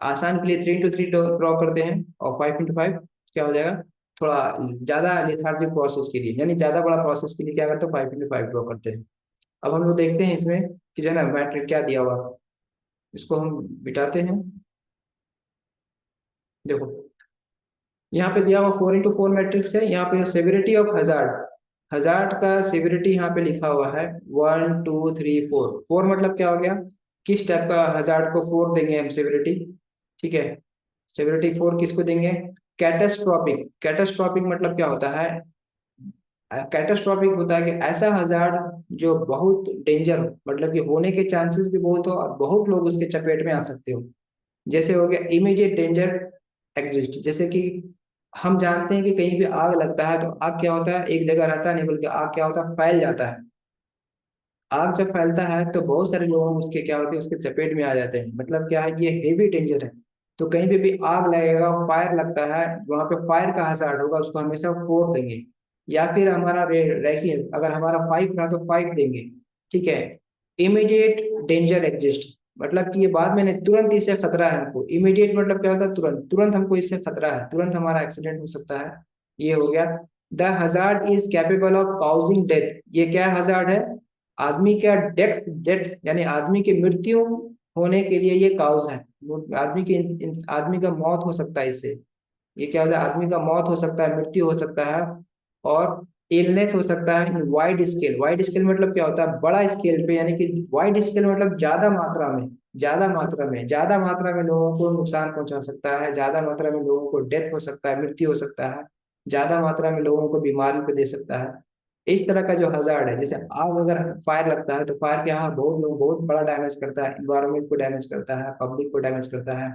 आसान के लिए 3 × 3 ड्रॉ करते हैं, और 5 × 5 क्या हो जाएगा, थोड़ा ज्यादा लिथार्जिक प्रोसेस के लिए, यानी ज्यादा बड़ा प्रोसेस के लिए क्या करते हैं, 5 × 5 ड्रॉ करते हैं। अब हम लोग देखते हैं इसमें कि जो है ना मैट्रिक क्या दिया हुआ, इसको हम बिठाते हैं। देखो यहाँ पे दिया हुआ 4x4 मैट्रिक्स है। यहाँ पे सेवेरिटी ऑफ हजार्ड, हजार्ड का सेवेरिटी यहाँ पे लिखा हुआ है 1 2 3 4। फोर मतलब क्या हो गया, किस टाइप का हजार्ड को फोर देंगे हम सेवेरिटी, ठीक है। सेवेरिटी फोर किसको देंगे, कैटास्ट्रॉपिक। कैटास्ट्रॉपिक मतलब क्या होता है, कैटास्ट्रॉपिक होता है कि ऐसा हजार्ड जो बहुत डेंजर हो, मतलब कि होने के चांसेस भी बहुत हो और बहुत लोग उसके चपेट में आ सकते हो। जैसे हो गया इमीडिएट डेंजर एग्जिस्ट, जैसे कि हम जानते हैं कि कहीं भी आग लगता है तो आग क्या होता है, एक जगह रहता नहीं, बल्कि आग क्या होता है, फैल जाता है। आग जब फैलता है तो बहुत सारे लोग उसके क्या होते हैं, उसके चपेट में आ जाते हैं। मतलब क्या है, ये हेवी डेंजर है। तो कहीं पे भी आग लगेगा, फायर लगता है, वहां पे फायर का हजार्ड होगा, उसको हमेशा फोर देंगे। या फिर हमारा रखिए, अगर हमारा फाइव रहा तो फाइव देंगे, ठीक है। इमीडिएट डेंजर एग्जिस्ट, मतलब कि ये बाद में नहीं, तुरंत इससे खतरा है हमको। इमीडिएट मतलब क्या होता है, तुरंत, तुरंत हमको इससे खतरा है, तुरंत हमारा एक्सीडेंट हो सकता है। ये हो गया। The hazard is capable of causing death, ये क्या हजार्ड है, आदमी का डेथ, डेथ यानी आदमी की मृत्यु होने के लिए ये काउज है। आदमी की आदमी का मौत हो सकता है इससे। ये क्या होता है, आदमी का मौत हो सकता है, मृत्यु हो सकता है, और इलनेस हो सकता है इन वाइड स्केल। वाइड स्केल मतलब क्या होता है, बड़ा स्केल पे, यानी कि वाइड स्केल मतलब ज्यादा मात्रा में, ज्यादा मात्रा में, ज्यादा मात्रा में लोगों को नुकसान पहुंचा सकता है, ज्यादा मात्रा में लोगों को डेथ हो सकता है, मृत्यु हो सकता है, ज्यादा मात्रा में लोगों को बीमारी को दे सकता है। इस तरह का जो हजार्ड है, जैसे आग अगर फायर लगता है तो फायर क्या है, बहुत लोग, बहुत बड़ा डैमेज करता है, इन्वायरमेंट को डैमेज करता है, पब्लिक को डैमेज करता है,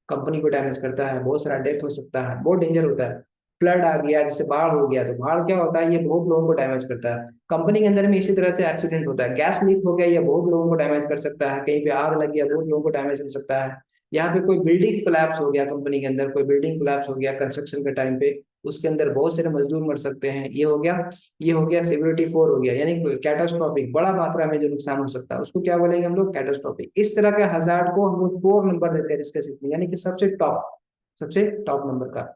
कंपनी को डैमेज करता है, बहुत सारा डेथ हो सकता है, बहुत डेंजर होता है। फ्लड आ गया, जैसे बाढ़ हो गया, तो बाढ़ क्या होता है, ये बहुत लोगों को डैमेज करता है। कंपनी के अंदर में इसी तरह से एक्सीडेंट होता है, गैस लीक हो गया, ये बहुत लोगों को डैमेज कर सकता है, कहीं पे आग लग गया, बहुत लोगों को डैमेज हो सकता है। यहाँ पे कोई बिल्डिंग कोलैप्स हो गया, कंपनी के अंदर कोई बिल्डिंग कोलैप्स हो गया कंस्ट्रक्शन के टाइम पे, उसके अंदर बहुत सारे मजदूर मर सकते हैं। ये हो गया, ये हो गया सेवरिटी फोर हो गया, यानी कैटास्ट्रॉफिक, बड़ा मात्रा में जो नुकसान हो सकता है उसको क्या बोलेंगे हम लोग, कैटास्ट्रॉफिक। इस तरह के हजार्ड को हम लोग 4 नंबर देते हैं इसके में, यानी कि सबसे टॉप, सबसे टॉप नंबर का।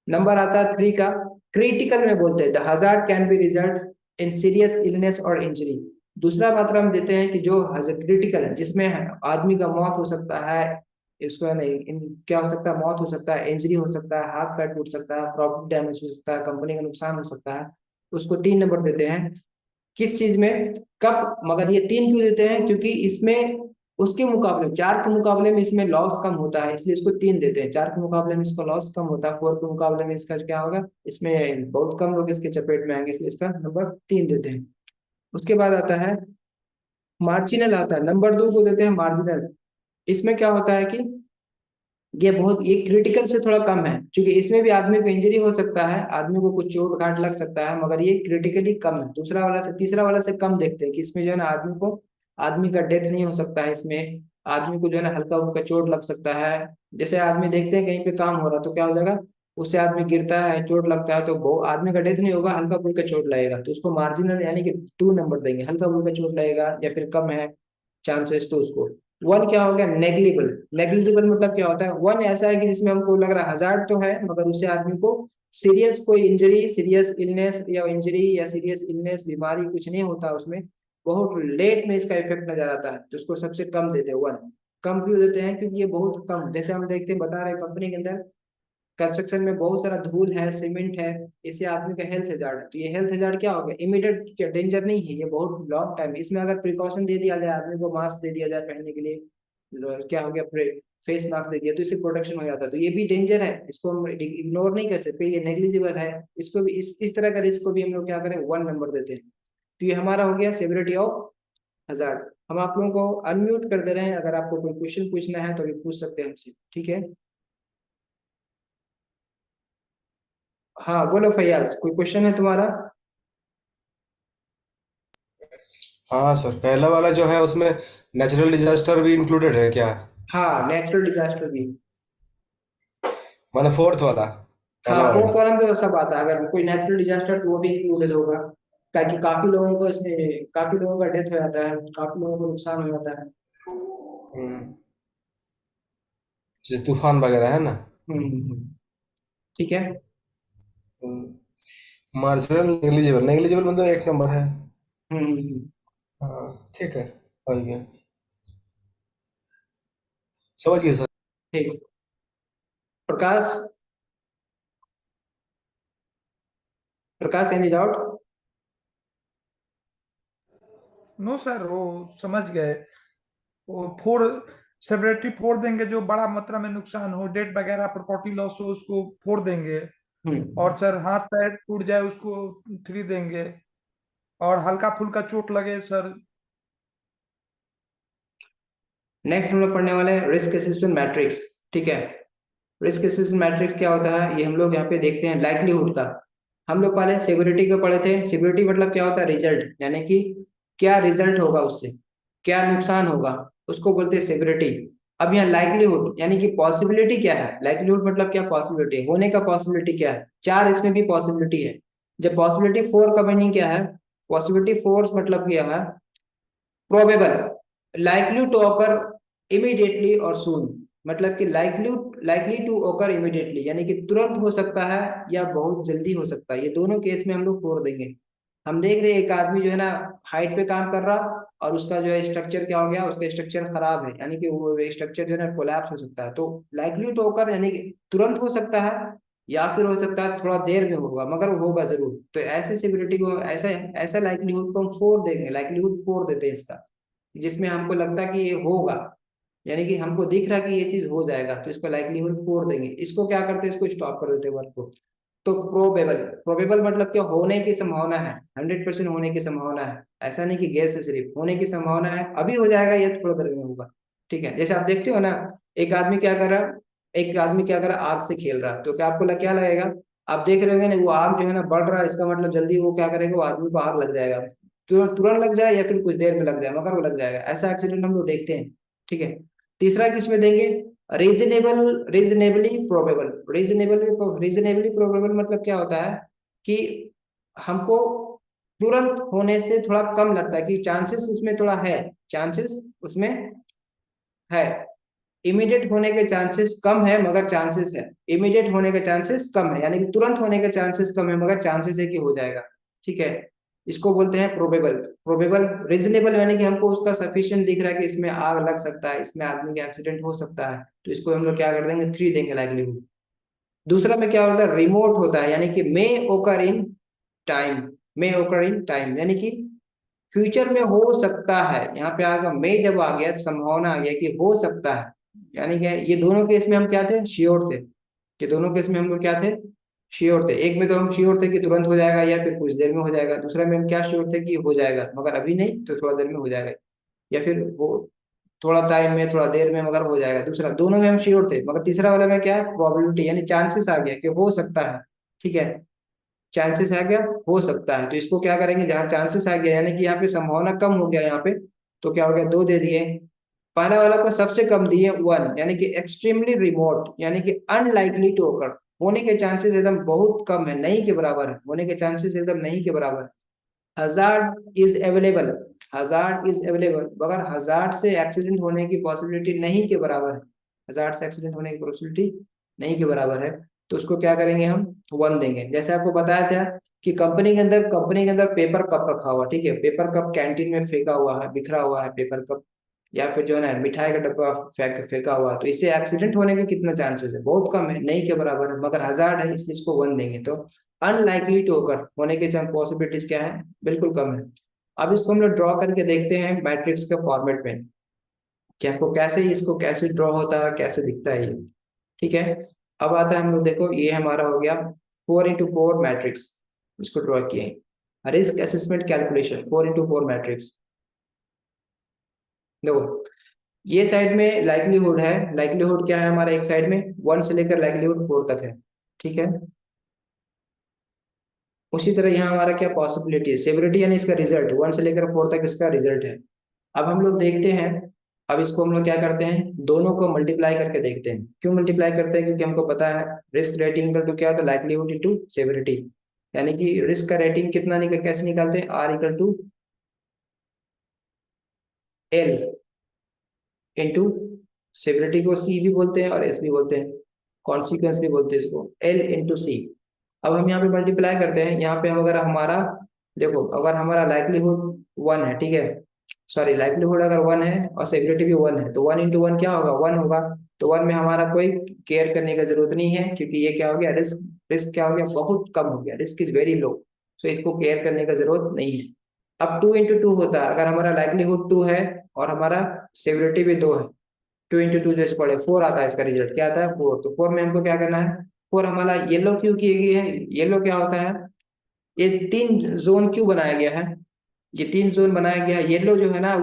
नंबर आता है 3 का, क्रिटिकल में बोलते हैं the hazard can be result in serious illness और इंजरी। दूसरा मात्रा हम देते हैं कि जो क्रिटिकल है, जिसमें आदमी का मौत हो सकता है, इसको नहीं क्या हो सकता है, मौत हो सकता है, इंजरी हो सकता है, हाथ पैर टूट सकता है, प्रॉपर्टी डैमेज हो सकता है, कंपनी का नुकसान हो सकता है, उसको 3 नंबर देते हैं। किस चीज में, कब, मगर ये 3 क्यों देते हैं, क्योंकि इसमें उसके मुकाबले, 4 के मुकाबले में इसमें लॉस कम होता है, इसलिए इसको 3 देते हैं। 4 के मुकाबले में इसका लॉस कम होता है, 4 के मुकाबले में इसका क्या होगा, इसमें बहुत कम लोग इसके चपेट में आएंगे, इसलिए इसका नंबर 3 देते हैं। उसके बाद आता है मार्जिनल, आता है नंबर 2 को देते हैं मार्जिनल। इसमें क्या होता है कि ये बहुत, ये क्रिटिकल से थोड़ा कम है, क्योंकि इसमें भी आदमी को इंजरी हो सकता है, आदमी को कुछ चोट घाट लग सकता है, मगर ये क्रिटिकली कम है, दूसरा वाला से, तीसरा वाला से कम देखते हैं कि इसमें जो है ना आदमी को, आदमी का डेथ नहीं हो सकता है इसमें, आदमी को जो है ना हल्का फुल्का चोट लग सकता है। जैसे आदमी देखते हैं कहीं पे काम हो रहा तो क्या हो जाएगा, उससे आदमी गिरता है, चोट लगता है, तो वो आदमी का डेथ नहीं होगा, हल्का फुल्का चोट लगेगा, तो उसको मार्जिनल यानी कि 2 नंबर देंगे। हल्का फुल्का चोट लगेगा या फिर कम है चांसेस, तो उसको 1 क्या हो गया, नेग्लिजिबल। नेग्लिजिबल मतलब क्या होता है, 1 ऐसा है कि जिसमें हमको लग रहा है हजार तो है, मगर उससे आदमी को सीरियस कोई इंजरी, सीरियस इलनेस या इंजरी या सीरियस इलनेस, बीमारी कुछ नहीं होता उसमें, बहुत लेट में इसका इफेक्ट नजर आता है, तो उसको सबसे कम देते हैं 1। कम क्यों देते हैं, क्योंकि ये बहुत कम, जैसे हम देखते हैं, बता रहे कंपनी के अंदर कंस्ट्रक्शन में बहुत सारा धूल है, सीमेंट है, इससे आदमी का हेल्थ हजार है, तो ये हेल्थ हजार क्या हो गया, इमीडिएट डेंजर नहीं है, ये बहुत लॉन्ग टाइम। इसमें अगर प्रिकॉशन दे दिया जाए, आदमी को मास्क दे दिया जाए पहनने के लिए, क्या हो गया, फेस मास्क दे दिया, तो इससे प्रोटेक्शन हो जाता है, तो ये भी डेंजर है, इसको हम इग्नोर नहीं कर सकते, ये नेग्लिजिबल है। इसको भी इस तरह का रिस्क को भी हम लोग क्या करें, 1 नंबर देते हैं। तो ये हमारा हो गया सेवरिटी ऑफ हजार्ड। हम आप लोगों को अनम्यूट कर दे रहे हैं, अगर आपको कोई क्वेश्चन पूछना है तो भी पूछ सकते हैं हमसे, ठीक है। हाँ बोलो फैयाज, कोई क्वेश्चन है तुम्हारा। हाँ सर, पहला वाला जो है उसमें नेचुरल डिजास्टर भी इंक्लूडेड है क्या? हाँ नेचुरल डिजास्टर भी। माने फोर्थ वाला, हाँ पहला वाला फोर्थ नहीं। वाला में तो सब आता है, अगर कोई नेचुरल डिजास्टर तो वो भी इंक्लूडेड होगा, ताकि काफी लोगों को इसमें, काफी लोगों का डेथ हो जाता है, काफी लोगों को नुकसान हो जाता है। जैसे तूफान वगैरह है ना। ठीक है। मार्जिनल नेग्लिजिबल, नेग्लिजिबल मतलब 1 नंबर है। हम्म। हाँ ठीक है, आ गया, समझ गए सर। ठीक। प्रकाश, प्रकाश, एनी डाउट? नो सर, वो समझ गए। वो फोड़ सेवरिटी फोड़ देंगे, जो बड़ा मात्रा में नुकसान हो, डेट वगैरह, प्रॉपर्टी लॉस हो, उसको फोड़ देंगे। हम्म। और सर हाथ पैर टूट जाए उसको 3 देंगे। और हल्का फुल्का चोट लगे सर। नेक्स्ट हम लोग पढ़ने वाले हैं रिस्क असेसमेंट मैट्रिक्स। ठीक है, रिस्क असेसमेंट मैट्रिक्स क्या होता है, ये हम लोग यहाँ पे देखते हैं लाइक्लीहुड का। हम लोग पहले सिक्योरिटी को पढ़े थे। सिक्योरिटी मतलब क्या होता है, रिजल्ट, यानी कि क्या रिजल्ट होगा उससे, क्या नुकसान होगा, उसको बोलते हैं सिक्योरिटी। अब यहाँ लाइक्लीहुड यानी कि पॉसिबिलिटी क्या है। लाइक्लीहुड मतलब क्या, पॉसिबिलिटी होने का, पॉसिबिलिटी क्या है, चार इसमें भी पॉसिबिलिटी है। जब पॉसिबिलिटी फोर का मीनिंग क्या है, पॉसिबिलिटी फोर्स मतलब क्या है, probable, likely to occur immediately और सून, मतलब कि लाइकली टू ऑकर इमीडिएटली यानी कि तुरंत हो सकता है या बहुत जल्दी हो सकता है। ये दोनों केस में हम लोग फोड़ देंगे। हम देख रहे हैं एक आदमी जो है ना हाइट पे काम कर रहा, और उसका जो है स्ट्रक्चर क्या हो गया, उसका स्ट्रक्चर खराब है, यानी कि वो स्ट्रक्चर जो है ना कोलैप्स हो सकता है। तो लाइकली टू ऑकर यानी कि तुरंत हो सकता है, या फिर हो सकता है थोड़ा देर में होगा, मगर वो होगा जरूर। तो ऐसे सिबिलिटी को, ऐसा ऐसा लाइकलीहुड को हम फोड़ देंगे, लाइकलीहुड फोड़ देते हैं इसका, जिसमें हमको लगता है कि ये होगा, यानी कि हमको दिख रहा है कि ये चीज हो जाएगा, तो इसको लाइकलीहुड फोड़ देंगे। इसको क्या करते हैं, इसको स्टॉप कर देते हैं वर्क को। तो प्रोबेबल, प्रोबेबल मतलब क्या, होने की संभावना है, 100% होने की संभावना है। ऐसा नहीं कि गैस है, सिर्फ होने की संभावना है, अभी हो जाएगा या थोड़ा देर में होगा। ठीक है, जैसे आप देखते हो ना, एक आदमी क्या कर रहा है, एक आदमी क्या कर रहा है, आग से खेल रहा है, तो क्या आपको क्या लगेगा, आप देख रहे होंगे ना वो आग जो है ना बढ़ रहा है, इसका मतलब जल्दी वो क्या करेगा, वो आदमी को आग लग जाएगा। तुरंत तुरंत लग जाए या फिर कुछ देर में लग जाए, मगर वो लग जाएगा। ऐसा एक्सीडेंट हम लोग देखते हैं। ठीक है, तीसरा किसमें देंगे, reasonable, reasonably probable. Reasonably probable मतलब क्या होता है कि हमको तुरंत होने से थोड़ा कम लगता है, कि चांसेस उसमें थोड़ा है, चांसेस उसमें है। इमीडिएट होने के चांसेस कम है मगर चांसेस है, इमीडिएट होने के चांसेस कम है, यानी कि तुरंत होने के चांसेस कम है मगर चांसेस है कि हो जाएगा। ठीक है, इसको बोलते हैं प्रोबेबल। प्रोबेबल, रीजनेबल यानी कि हमको उसका सफिशिएंट दिख रहा है कि इसमें आग लग सकता है, इसमें आदमी का एक्सीडेंट हो सकता है, तो इसको हम लोग क्या कर देंगे, 3 देंगे लाइवलीहुड। दूसरा में क्या होता है, रिमोट होता है, यानी कि मे ओकर इन टाइम, मे ओकर इन टाइम यानी कि फ्यूचर में हो सकता है। यहाँ पे आगे मे जब आ गया तो संभावना आ गया कि हो सकता है, यानी कि ये दोनों केस में हम क्या थे, श्योर थे। ये दोनों केस में हम लोग क्या थे, श्योर थे। एक में तो हम श्योर थे कि तुरंत हो जाएगा या फिर कुछ देर में हो जाएगा, दूसरा में हम क्या श्योर थे कि हो जाएगा मगर अभी नहीं, तो थोड़ा देर में हो जाएगा, या फिर वो थोड़ा टाइम में, थोड़ा देर में मगर हो जाएगा। दूसरा, दोनों में हम श्योर थे, मगर तीसरा वाला में क्या है, प्रोबेबिलिटी यानी चांसेस आ गया कि हो सकता है। ठीक है, चांसेस आ गया, हो सकता है, तो इसको क्या करेंगे, जहाँ चांसेस आ गया यानी कि यहाँ पे संभावना कम हो गया यहाँ पे, तो क्या हो गया, 2 दे दिए। पहला वाला को सबसे कम दिए 1, यानी कि एक्सट्रीमली रिमोट, यानी कि अनलाइकली टू ओकर, होने के चांसेस एकदम बहुत कम है, नहीं के बराबर है, होने के चांसेस एकदम नहीं के बराबर है। Hazard is available, hazard is available, मगर हजार्ड से एक्सीडेंट होने की पॉसिबिलिटी नहीं के बराबर है, हजार्ड से एक्सीडेंट होने की पॉसिबिलिटी नहीं के बराबर है। तो उसको क्या करेंगे, हम 1 देंगे। जैसे आपको बताया था कि कंपनी के अंदर पेपर कप रखा हुआ, ठीक है, पेपर कप कैंटीन में फेंका हुआ है, बिखरा हुआ है पेपर कप, या फिर जो है ना मिठाई का डब्बा फेंका हुआ है, तो इससे एक्सीडेंट होने के कितना चांसेस है, बहुत कम है, नहीं के बराबर है, मगर हजार्ड है, इसलिए इसको 1 देंगे। तो अनलाइकली टू ओकर, होने के पॉसिबिलिटीज क्या है, बिल्कुल कम है। अब इसको हम लोग ड्रॉ करके देखते हैं मैट्रिक्स के फॉर्मेट में, कि आपको कैसे इसको कैसे ड्रॉ होता है, कैसे दिखता है ये। ठीक है, अब आता है हम लोग, देखो ये हमारा हो गया 4x4 मैट्रिक्स, इसको ड्रॉ किए। Risk assessment calculation 4x4 matrix. देखो ये साइड में लाइक्लीहुड है, लाइक्लीहुड क्या है हमारा, एक साइड में 1 से लेकर लाइक्लीहुड 4 तक है। ठीक है, उसी तरह यहाँ हमारा क्या पॉसिबिलिटी है, सेवरिटी यानी इसका रिजल्ट, 1 से लेकर 4 तक इसका रिजल्ट है। अब हम लोग देखते हैं, अब इसको हम लोग क्या करते हैं, दोनों को मल्टीप्लाई करके देखते हैं। क्यों मल्टीप्लाई करते हैं, क्योंकि हमको पता है रिस्क रेटिंग इक्वल टू क्या होता है, लाइक्लीहुड इंटू सेवरिटी, यानी कि रिस्क का रेटिंग कितना निकल, कैसे निकालते हैं, R equal to L into severity को सी भी बोलते हैं और एस भी बोलते हैं, कॉन्सिक्वेंस भी बोलते हैं इसको, एल इंटू सी। अब हम यहाँ पे मल्टीप्लाई करते हैं, यहाँ पे हम अगर हमारा, देखो अगर हमारा लाइक्लीहुड 1 है, ठीक है, सॉरी लाइक्लीहुड अगर 1 है और सेवरिटी भी 1 है, तो 1 × 1 क्या होगा, 1 होगा। तो 1 में हमारा कोई केयर करने की जरूरत नहीं है, क्योंकि ये क्या हो गया, रिस्क, रिस्क क्या हो गया, बहुत कम हो गया, रिस्क इज वेरी लो। तो इसको केयर करने का जरूरत नहीं है। अब 2 into 2 होता है, अगर हमारा लाइवलीहुड 2 है और हमारा सेवरिटी भी 2 है, 2 into 2 जैसे पढ़े 4 आता है, इसका रिजल्ट क्या आता है 4। तो 4 में हमको क्या करना है, 4 हमारा येलो क्यों किए गए हैं, येलो क्या होता है, ये 3 जोन क्यों बनाया गया है, ये 3 जोन बनाया गया है, येलो जो है ना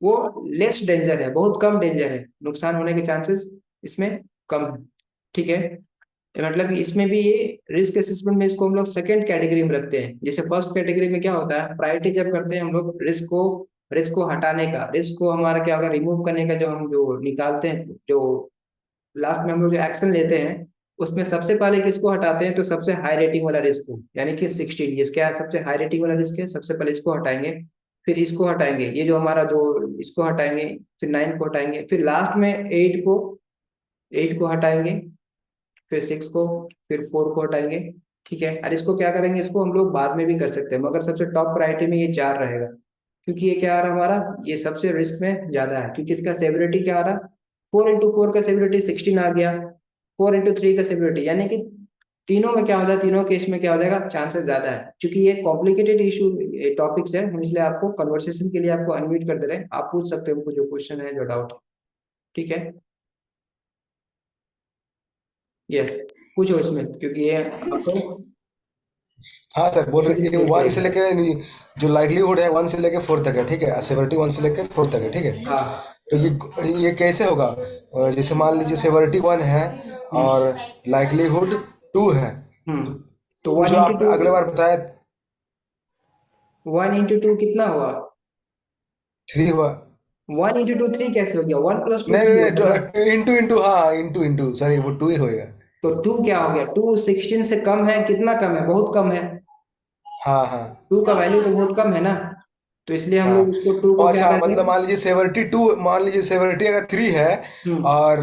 वो लेस डेंजर है, बहुत कम डेंजर है, नुकसान होने के चांसेस इसमें कम है। ठीक है, तो मतलब कि इसमें भी ये रिस्क असेसमेंट में इसको हम लोग सेकंड कैटेगरी में रखते हैं। जैसे फर्स्ट कैटेगरी में क्या होता है, प्रायोरिटी जब करते हैं हम लोग रिस्क को हटाने का, रिस्क को हमारा क्या होगा रिमूव करने का, जो हम जो निकालते हैं, जो लास्ट में हम लोग जो एक्शन लेते हैं, उसमें सबसे पहले किसको हटाते हैं, तो सबसे हाई रेटिंग वाला रिस्क को, यानी कि 16, ये क्या है सबसे हाई रेटिंग वाला रिस्क है, सबसे पहले इसको हटाएंगे, फिर इसको हटाएंगे, ये जो हमारा दो, इसको हटाएंगे, फिर 9 को हटाएंगे, फिर लास्ट में 8 को हटाएंगे, फिर 6 को, फिर 4 को हटाएंगे। ठीक है, और इसको क्या करेंगे, इसको हम लोग बाद में भी कर सकते हैं, मगर सबसे टॉप प्रायोरिटी में ये 4 रहेगा, क्योंकि ये क्या आ रहा है हमारा, ये सबसे रिस्क में ज्यादा है, क्योंकि इसका सेवरिटी क्या आ रहा है, 4 into 4 का सेवरिटी 16 आ गया, 4 into 3 का सेवरिटी, यानी कि तीनों में क्या होता है, तीनों केस में क्या हो जाएगा, चांसेस ज्यादा है। क्योंकि ये कॉम्प्लिकेटेड इशू टॉपिक्स है, हम इसलिए आपको कन्वर्सेशन के लिए आपको अनम्यूट कर दे रहे हैं, आप पूछ सकते हो हमको जो क्वेश्चन है, जो डाउट। ठीक है, यस, पूछो इसमें, क्योंकि ये आपको हाँ सर, बोल रहे क्लियर वन से करेगा। लेके जो लाइवलीहुड है 1 से लेके 4 तक है, ठीक है, सेवरिटी 1 से लेके 4 तक है, ठीक है। हाँ। तो ये कैसे होगा, जैसे मान लीजिए सेवरिटी 1 है हम्म। और लाइवलीहुड 2 है, हम्म। तो वो वन जो इंटू आप टू अगले बार बताया 1 into 2 कितना हुआ, 3 हुआ। 1 into 2 3 कैसे हो गया, 1 + 2 नहीं 3 नहीं होगा ना। नहीं, इंटू इंटू, हाँ इंटू इंटू, सॉरी वो 2 ही होएगा। तो 2 क्या हो गया, 2 16 से कम है, कितना कम है, बहुत कम है, हाँ हाँ 2 का वैल्यू तो बहुत कम है ना, तो इसलिए हम हाँ। लोग उसको 2 को और क्या अच्छा, करते मतलब हैं। मान लीजिए सेवरिटी अगर 3 है हम्म। और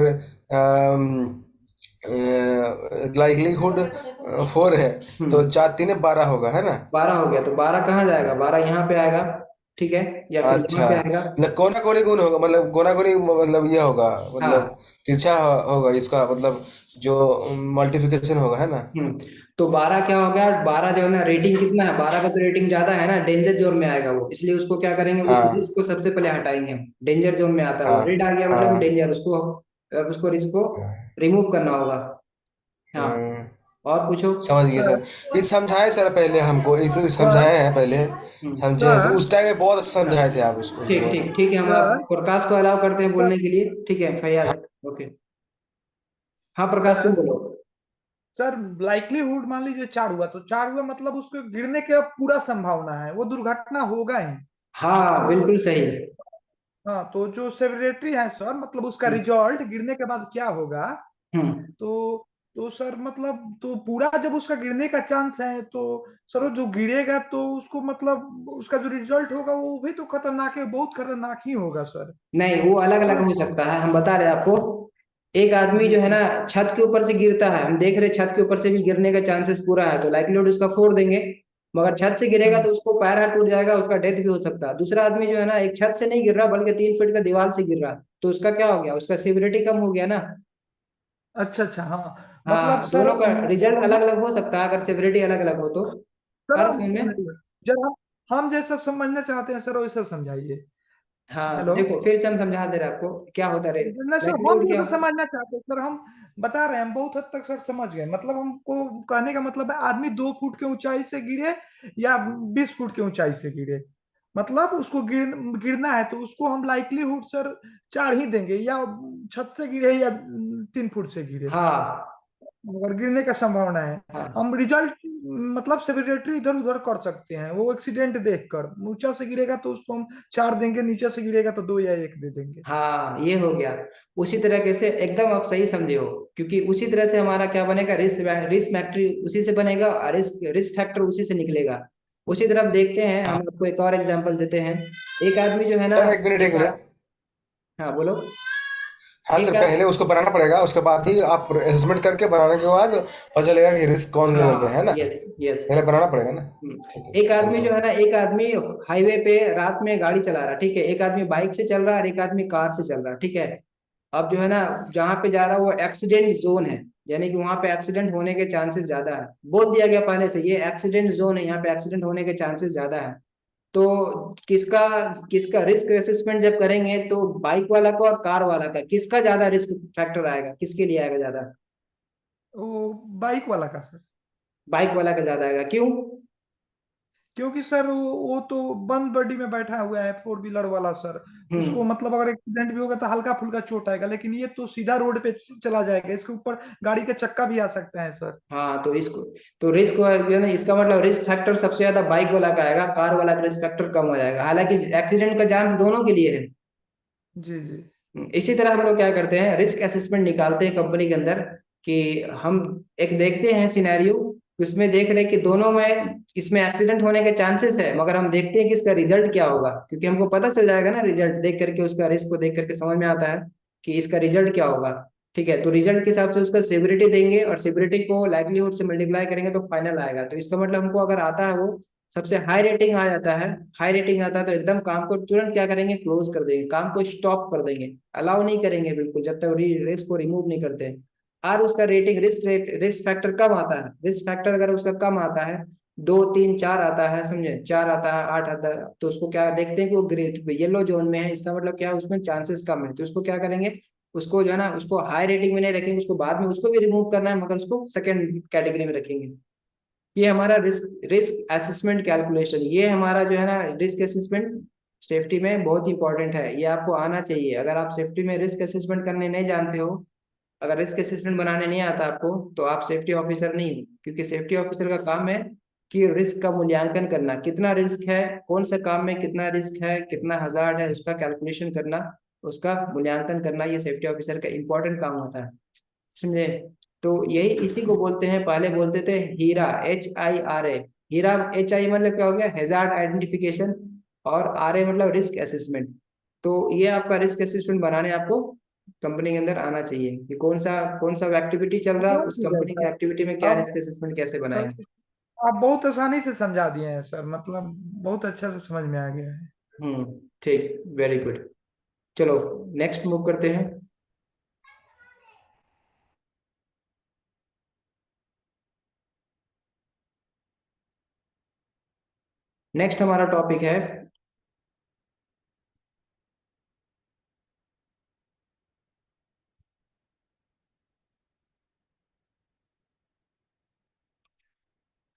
लाइवलीहुड 4 है, तो हम्म। 4 3 12 होगा, है ना। 12 हो गया, तो 12 कहाँ जाएगा, 12 यहाँ पे आएगा। ठीक है, या फिर यहाँ अच्छा, पे आएगा। कोना कोनी गुण होगा, मतलब कोना कोनी, मतलब ये होगा, मतलब हाँ। तिरछा होगा इसका, मतलब जो मल्टीप्लिकेशन होगा, है ना। तो 12 क्या हो गया, 12 जो है ना रेटिंग कितना है, 12 का तो रेटिंग ज्यादा है ना, डेंजर जोन में आएगा वो, इसलिए उसको क्या करेंगे, उस हाँ रिस्क को सबसे पहले हटाएंगे हम, डेंजर जोन में आता है वो, हाँ रेड आ गया मतलब हाँ डेंजर, उसको रिस्क को हाँ। रिमूव करना होगा। हाँ, हम्म, और पूछो। समझ गए सर सर, ये समझाए सर पहले हमको, इसे सर समझाए हैं पहले, हम्म। समझे हैं सर सर, उस टाइम में बहुत अच्छा समझाए थे आप उसको, ठीक वो। ठीक ठीक है, हम आप सर प्रकाश को अलाउ करते हैं सर बोलने के लिए, ठीक है फैयाज। ओके, हाँ प्रकाश तुम सर बोलो। सर लाइक्लीहुड मान लीजिए 4 हुआ, तो 4 हुआ मतलब उसके गिरने की अब पूरा संभावना है, वो दुर्घटना होगा ही। हाँ बिल्कुल सही। हाँ, तो जो सेवरेटरी है सर, मतलब उसका हम्म। रिजल्ट गिरने के बाद क्या होगा, हम्म। तो सर मतलब तो पूरा जब उसका गिरने का चांस है, तो सर वो जो गिरेगा तो उसको मतलब उसका जो रिजल्ट होगा वो भी तो खतरनाक है, बहुत खतरनाक ही होगा सर। नहीं, वो अलग अलग हाँ हो सकता है, हम बता रहे हैं आपको। एक आदमी जी जो है ना जी। छत के ऊपर से गिरता है, हम देख रहे हैं छत के ऊपर से भी गिरने का चांसेस पूरा है, तो लाइक्लीहुड उसका 4 देंगे। मगर छत से गिरेगा हम्म, तो उसको पैर हाथ टूट जाएगा, उसका डेथ भी हो सकता है। दूसरा आदमी जो है ना एक छत से नहीं गिर रहा, बल्कि 3 फीट का दीवार से गिर रहा, तो उसका क्या हो गया, उसका सिवियरिटी कम हो गया ना। अच्छा अच्छा, हाँ मतलब हाँ, सर दोनों का रिजल्ट अलग अलग हो सकता है, अगर सिवियरिटी अलग अलग हो तो। सर हर समझ में। जरा हम जैसा समझना चाहते हैं सर वैसा समझाइए। हाँ, तो हेलो, देखो फिर से हम समझा दे रहे हैं आपको क्या होता है, नहीं सर हम लाइक्लीहुड क्या जैसा होता है। समझना चाहते हैं सर, हम बता रहे हैं, हम बहुत हद तक सर समझ गए, मतलब हमको कहने का मतलब है आदमी 2 फुट के ऊंचाई से गिरे या 20 फुट के ऊंचाई से गिरे, मतलब उसको गिरना है, तो उसको हम लाइक्लीहुड सर 4 ही देंगे, या छत से गिरे या 3 फुट से गिरे, हाँ। अगर गिरने का संभावना है। हाँ। हम रिजल्ट मतलब सेवरेटरी इधर उधर कर सकते हैं, वो एक्सीडेंट देखकर ऊंचा से गिरेगा तो उसको हम 4 देंगे, नीचे से गिरेगा तो 2 या 1 दे देंगे। हाँ, ये हो गया। उसी तरीके से एकदम आप सही समझे हो, क्योंकि उसी तरह से हमारा क्या बनेगा, रिस्क रिस्क फैक्टर उसी से बनेगा, और रिस्क रिस्क फैक्टर उसी से निकलेगा। उसी तरह देखते हैं, हम आपको एक और एग्जांपल देते हैं। एक आदमी जो है ना, सर एक मिनट एक एक मिनट। हाँ बोलो। हाँ एक सर, पहले उसको बनाना पड़ेगा, उसके बाद ही आप असेसमेंट करके बनाने के बाद पता चलेगा कि रिस्क कौन लेवल पे हाँ, है ना, यस यस। पहले बनाना पड़ेगा ना। ठीक है, एक आदमी जो समझे। है ना, एक आदमी हाईवे पे रात में गाड़ी चला रहा है, ठीक है, एक आदमी बाइक से चल रहा है और एक आदमी कार से चल रहा है, ठीक है। अब जो है ना, जहाँ पे जा रहा है वो एक्सीडेंट जोन है, यानी कि वहां पे एक्सीडेंट होने के चांसेस ज्यादा है, बोल दिया गया पहले से ये एक्सीडेंट जोन है, यहाँ पे एक्सीडेंट होने के चांसेस ज्यादा है। तो किसका किसका रिस्क असेसमेंट जब करेंगे तो बाइक वाला का और कार वाला का किसका ज्यादा रिस्क फैक्टर आएगा, किसके लिए आएगा ज्यादा? वो बाइक वाला का सर। बाइक वाला का ज्यादा आएगा, क्यों? क्योंकि सर वो तो बंद बॉडी में बैठा हुआ है, फोर व्हीलर वाला सर। उसको हम्म। मतलब अगर एक्सीडेंट भी होगा तो हल्का फुल्का चोट आएगा, लेकिन ये तो सीधा रोड पे चला जाएगा, इसके ऊपर गाड़ी का चक्का भी आ सकता है सर। हाँ तो इसको, तो रिस्क जो है ना, इसका मतलब रिस्क फैक्टर सबसे ज्यादा बाइक वाला का आएगा, कार वाला का रिस्क फैक्टर कम हो जाएगा, हालांकि एक्सीडेंट का चांस दोनों के लिए है। जी जी। इसी तरह हम लोग क्या करते हैं, रिस्क असेसमेंट निकालते हैं कंपनी के अंदर कि हम एक देखते हैं सिनेरियो, उसमें देख रहे हैं कि दोनों में इसमें एक्सीडेंट होने के चांसेस है, मगर हम देखते हैं कि इसका रिजल्ट क्या होगा, क्योंकि हमको पता चल जाएगा ना, रिजल्ट देख करके उसका रिस्क को देख करके समझ में आता है कि इसका रिजल्ट क्या होगा। ठीक है, तो रिजल्ट के हिसाब से उसका सेवरिटी देंगे और सेवरिटी को लाइवलीहुड से मल्टीप्लाई करेंगे तो फाइनल आएगा। तो इसका मतलब हमको अगर आता है वो सबसे हाई रेटिंग आ जाता है, हाई रेटिंग आता है तो एकदम काम को तुरंत क्या करेंगे, क्लोज कर देंगे, काम को स्टॉप कर देंगे, अलाउ नहीं करेंगे बिल्कुल जब तक रिस्क को रिमूव नहीं करते हैं। और उसका रेटिंग रिस्क फैक्टर कम आता है, रिस्क फैक्टर अगर उसका कम आता है, 2 3 4 आता है, समझे, 4 आता है, 8 आता है, तो उसको क्या देखते हैं कि वो ग्रेट येलो जोन में है, इसका मतलब क्या है, उसमें चांसेस कम है, तो उसको क्या करेंगे, उसको जो है ना, उसको हाई रेटिंग में नहीं रखेंगे, उसको बाद में उसको भी रिमूव करना है, मगर उसको सेकंड कैटेगरी में रखेंगे। ये हमारा रिस्क रिस्क असेसमेंट कैलकुलेशन, ये हमारा जो है ना रिस्क असेसमेंट सेफ्टी में बहुत इंपॉर्टेंट है, ये आपको आना चाहिए। अगर आप सेफ्टी में रिस्क असेसमेंट करने नहीं जानते हो, अगर रिस्क असेसमेंट बनाने नहीं आता आपको, तो आप सेफ्टी ऑफिसर नहीं हो, क्योंकि सेफ्टी ऑफिसर का काम है कि रिस्क का मूल्यांकन करना, कितना रिस्क है, कौन से काम में कितना रिस्क है, कितना हजार्ड है, उसका कैलकुलेशन करना, उसका मूल्यांकन करना, ये सेफ्टी ऑफिसर का इंपॉर्टेंट काम होता है, समझे। तो यही इसी को बोलते हैं, पहले बोलते थे हीरा, HIRA। हीरा, HI मतलब क्या हो गया, हैजार्ड आइडेंटिफिकेशन, और RA मतलब रिस्क असेसमेंट। तो ये आपका रिस्क असेसमेंट बनाने आपको कंपनी के अंदर आना चाहिए कि कौन सा एक्टिविटी चल रहा है, बहुत उस ठीक है कंपनी की सर। एक्टिविटी में क्या आप रिस्क असेसमेंट कैसे बनाए। आप बहुत आसानी से समझा दिए हैं सर, मतलब बहुत अच्छा से समझ में आ गया है। ठीक, वेरी गुड। चलो नेक्स्ट मूव करते हैं। नेक्स्ट हमारा टॉपिक है,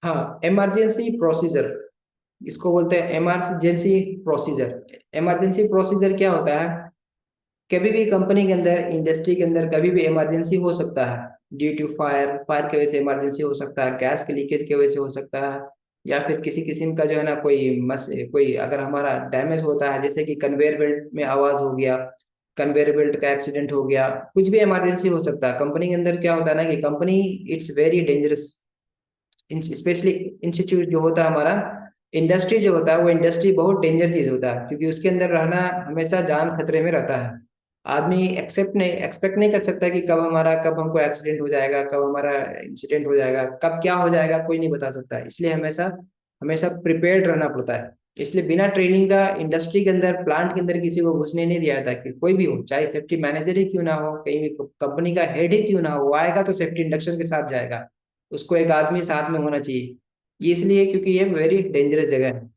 हाँ, इमरजेंसी प्रोसीजर, इसको बोलते हैं इमरजेंसी प्रोसीजर। इमरजेंसी प्रोसीजर क्या होता है, कभी भी कंपनी के अंदर, इंडस्ट्री के अंदर कभी भी इमरजेंसी हो सकता है, ड्यू टू फायर, फायर की वजह से इमरजेंसी हो सकता है, गैस के लीकेज की वजह से हो सकता है, या फिर किसी किस्म का जो है ना कोई अगर हमारा डैमेज होता है, जैसे कि कन्वेयर बेल्ट में आवाज हो गया, कन्वेयर बेल्ट का एक्सीडेंट हो गया, कुछ भी इमरजेंसी हो सकता है। कंपनी के अंदर क्या होता है ना कि company, it's very dangerous, specially institute जो होता है हमारा, इंडस्ट्री जो होता है वो इंडस्ट्री बहुत डेंजर चीज होता है, क्योंकि उसके अंदर रहना हमेशा जान खतरे में रहता है। आदमी एक्सपेक्ट नहीं कर सकता कि कब हमको एक्सीडेंट हो जाएगा, कब हमारा इंसिडेंट हो जाएगा, कब क्या हो जाएगा, कोई नहीं बता सकता, इसलिए हमेशा हमेशा प्रिपेयर्ड रहना पड़ता है। इसलिए बिना ट्रेनिंग का इंडस्ट्री के अंदर, प्लांट के अंदर किसी को घुसने नहीं दिया जाता, कि कोई भी हो, चाहे सेफ्टी मैनेजर ही क्यों ना हो, कहीं भी कंपनी का हेड ही क्यों ना हो, वो आएगा तो सेफ्टी इंडक्शन के साथ जाएगा, उसको एक आदमी साथ में होना चाहिए। ये इसलिए क्योंकि ये वेरी डेंजरस जगह है।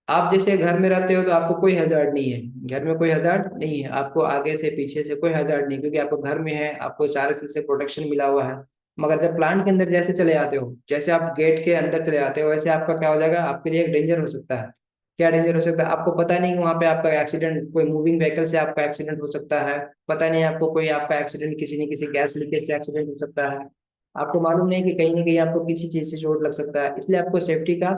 आप जैसे घर में रहते हो तो आपको कोई हजार्ड नहीं है, घर में कोई हजार्ड नहीं है, आपको आगे से पीछे से कोई हजार्ड नहीं, क्योंकि आपको घर में है, आपको चारों चीज से प्रोटेक्शन मिला हुआ है। मगर जब प्लांट के अंदर जैसे चले जाते हो, जैसे आप गेट के अंदर चले जाते हो, वैसे आपका क्या हो जाएगा, आपके लिए एक डेंजर हो सकता है। क्या डेंजर हो सकता है, आपको पता नहीं कि वहां पे आपका एक्सीडेंट, कोई मूविंग व्हीकल से आपका एक्सीडेंट हो सकता है, पता नहीं आपको कोई आपका एक्सीडेंट किसी न किसी गैस लीकेज से एक्सीडेंट हो सकता है, आपको मालूम नहीं कि कहीं ना कहीं आपको किसी चीज से चोट लग सकता है। इसलिए आपको सेफ्टी का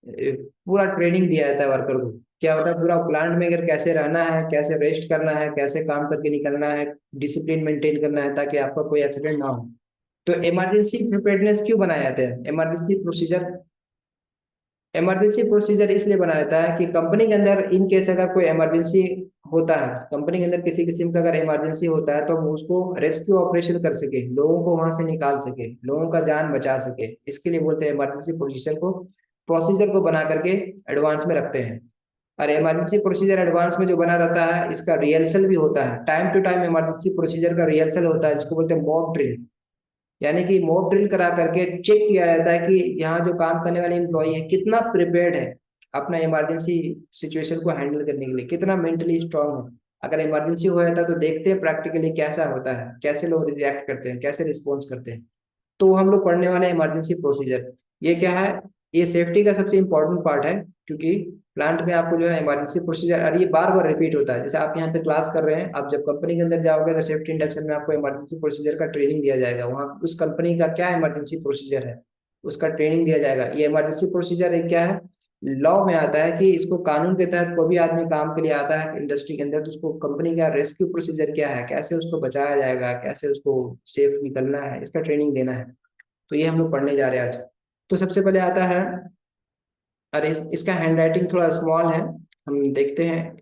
पूरा ट्रेनिंग दिया जाता है वर्कर को, क्या होता है पूरा प्लांट में अगर कैसे रहना है, कैसे रेस्ट करना है, कैसे काम करके निकलना है, डिसिप्लिन मेंटेन करना है, ताकि आपका कोई एक्सीडेंट ना हो। तो इमरजेंसी प्रिपेयर्डनेस क्यों बनाए जाते हैं, इमरजेंसी प्रोसीजर इसलिए बनाया जाता है कि कंपनी के अंदर इन केस अगर कोई इमरजेंसी होता है, कंपनी के अंदर किसी किस्म का अगर इमरजेंसी होता है, तो हम उसको रेस्क्यू ऑपरेशन कर सके, लोगों को वहां से निकाल सके, लोगों का जान बचा सके, इसके लिए बोलते हैं इमरजेंसी प्रोसीजर को बना करके एडवांस में रखते हैं। और इमरजेंसी प्रोसीजर एडवांस में जो बना रहता है, इसका रिहर्सल भी होता है, time to time emergency procedure का रिहर्सल होता है, जिसको बोलते हैं मॉक ड्रिल। यानी कि मॉक ड्रिल करा करके चेक किया जाता है कि यहाँ जो काम करने वाले एम्प्लॉय है कितना प्रिपेयर्ड है अपना इमरजेंसी सिचुएशन को हैंडल करने के लिए, कितना मेंटली स्ट्रांग है। अगर इमरजेंसी हो जाता है तो देखते हैं प्रैक्टिकली कैसा होता है, कैसे लोग रिएक्ट करते हैं, कैसे रिस्पॉन्स करते हैं। तो हम लोग पढ़ने वाले हैं इमरजेंसी प्रोसीजर। ये क्या है, ये सेफ्टी का सबसे इम्पोर्टेंट पार्ट है, क्योंकि प्लांट में आपको जो है इमरजेंसी प्रोसीजर, और ये बार बार रिपीट होता है। जैसे आप यहाँ पे क्लास कर रहे हैं, आप जब कंपनी के अंदर जाओगे तो सेफ्टी इंडक्शन में आपको इमरजेंसी प्रोसीजर का ट्रेनिंग दिया जाएगा। वहाँ उस कंपनी का क्या इमरजेंसी प्रोसीजर है उसका ट्रेनिंग दिया जाएगा। ये इमरजेंसी प्रोसीजर एक क्या है, लॉ में आता है कि इसको कानून के तहत कोई भी आदमी काम के लिए आता है इंडस्ट्री के अंदर, तो उसको कंपनी का रेस्क्यू प्रोसीजर क्या है, कैसे उसको बचाया जाएगा, कैसे उसको सेफ निकलना है, इसका ट्रेनिंग देना है। तो ये हम लोग पढ़ने जा रहे हैं आज। तो सबसे पहले आता है, अरे इसका हैंड राइटिंग थोड़ा स्मॉल है, हम देखते हैं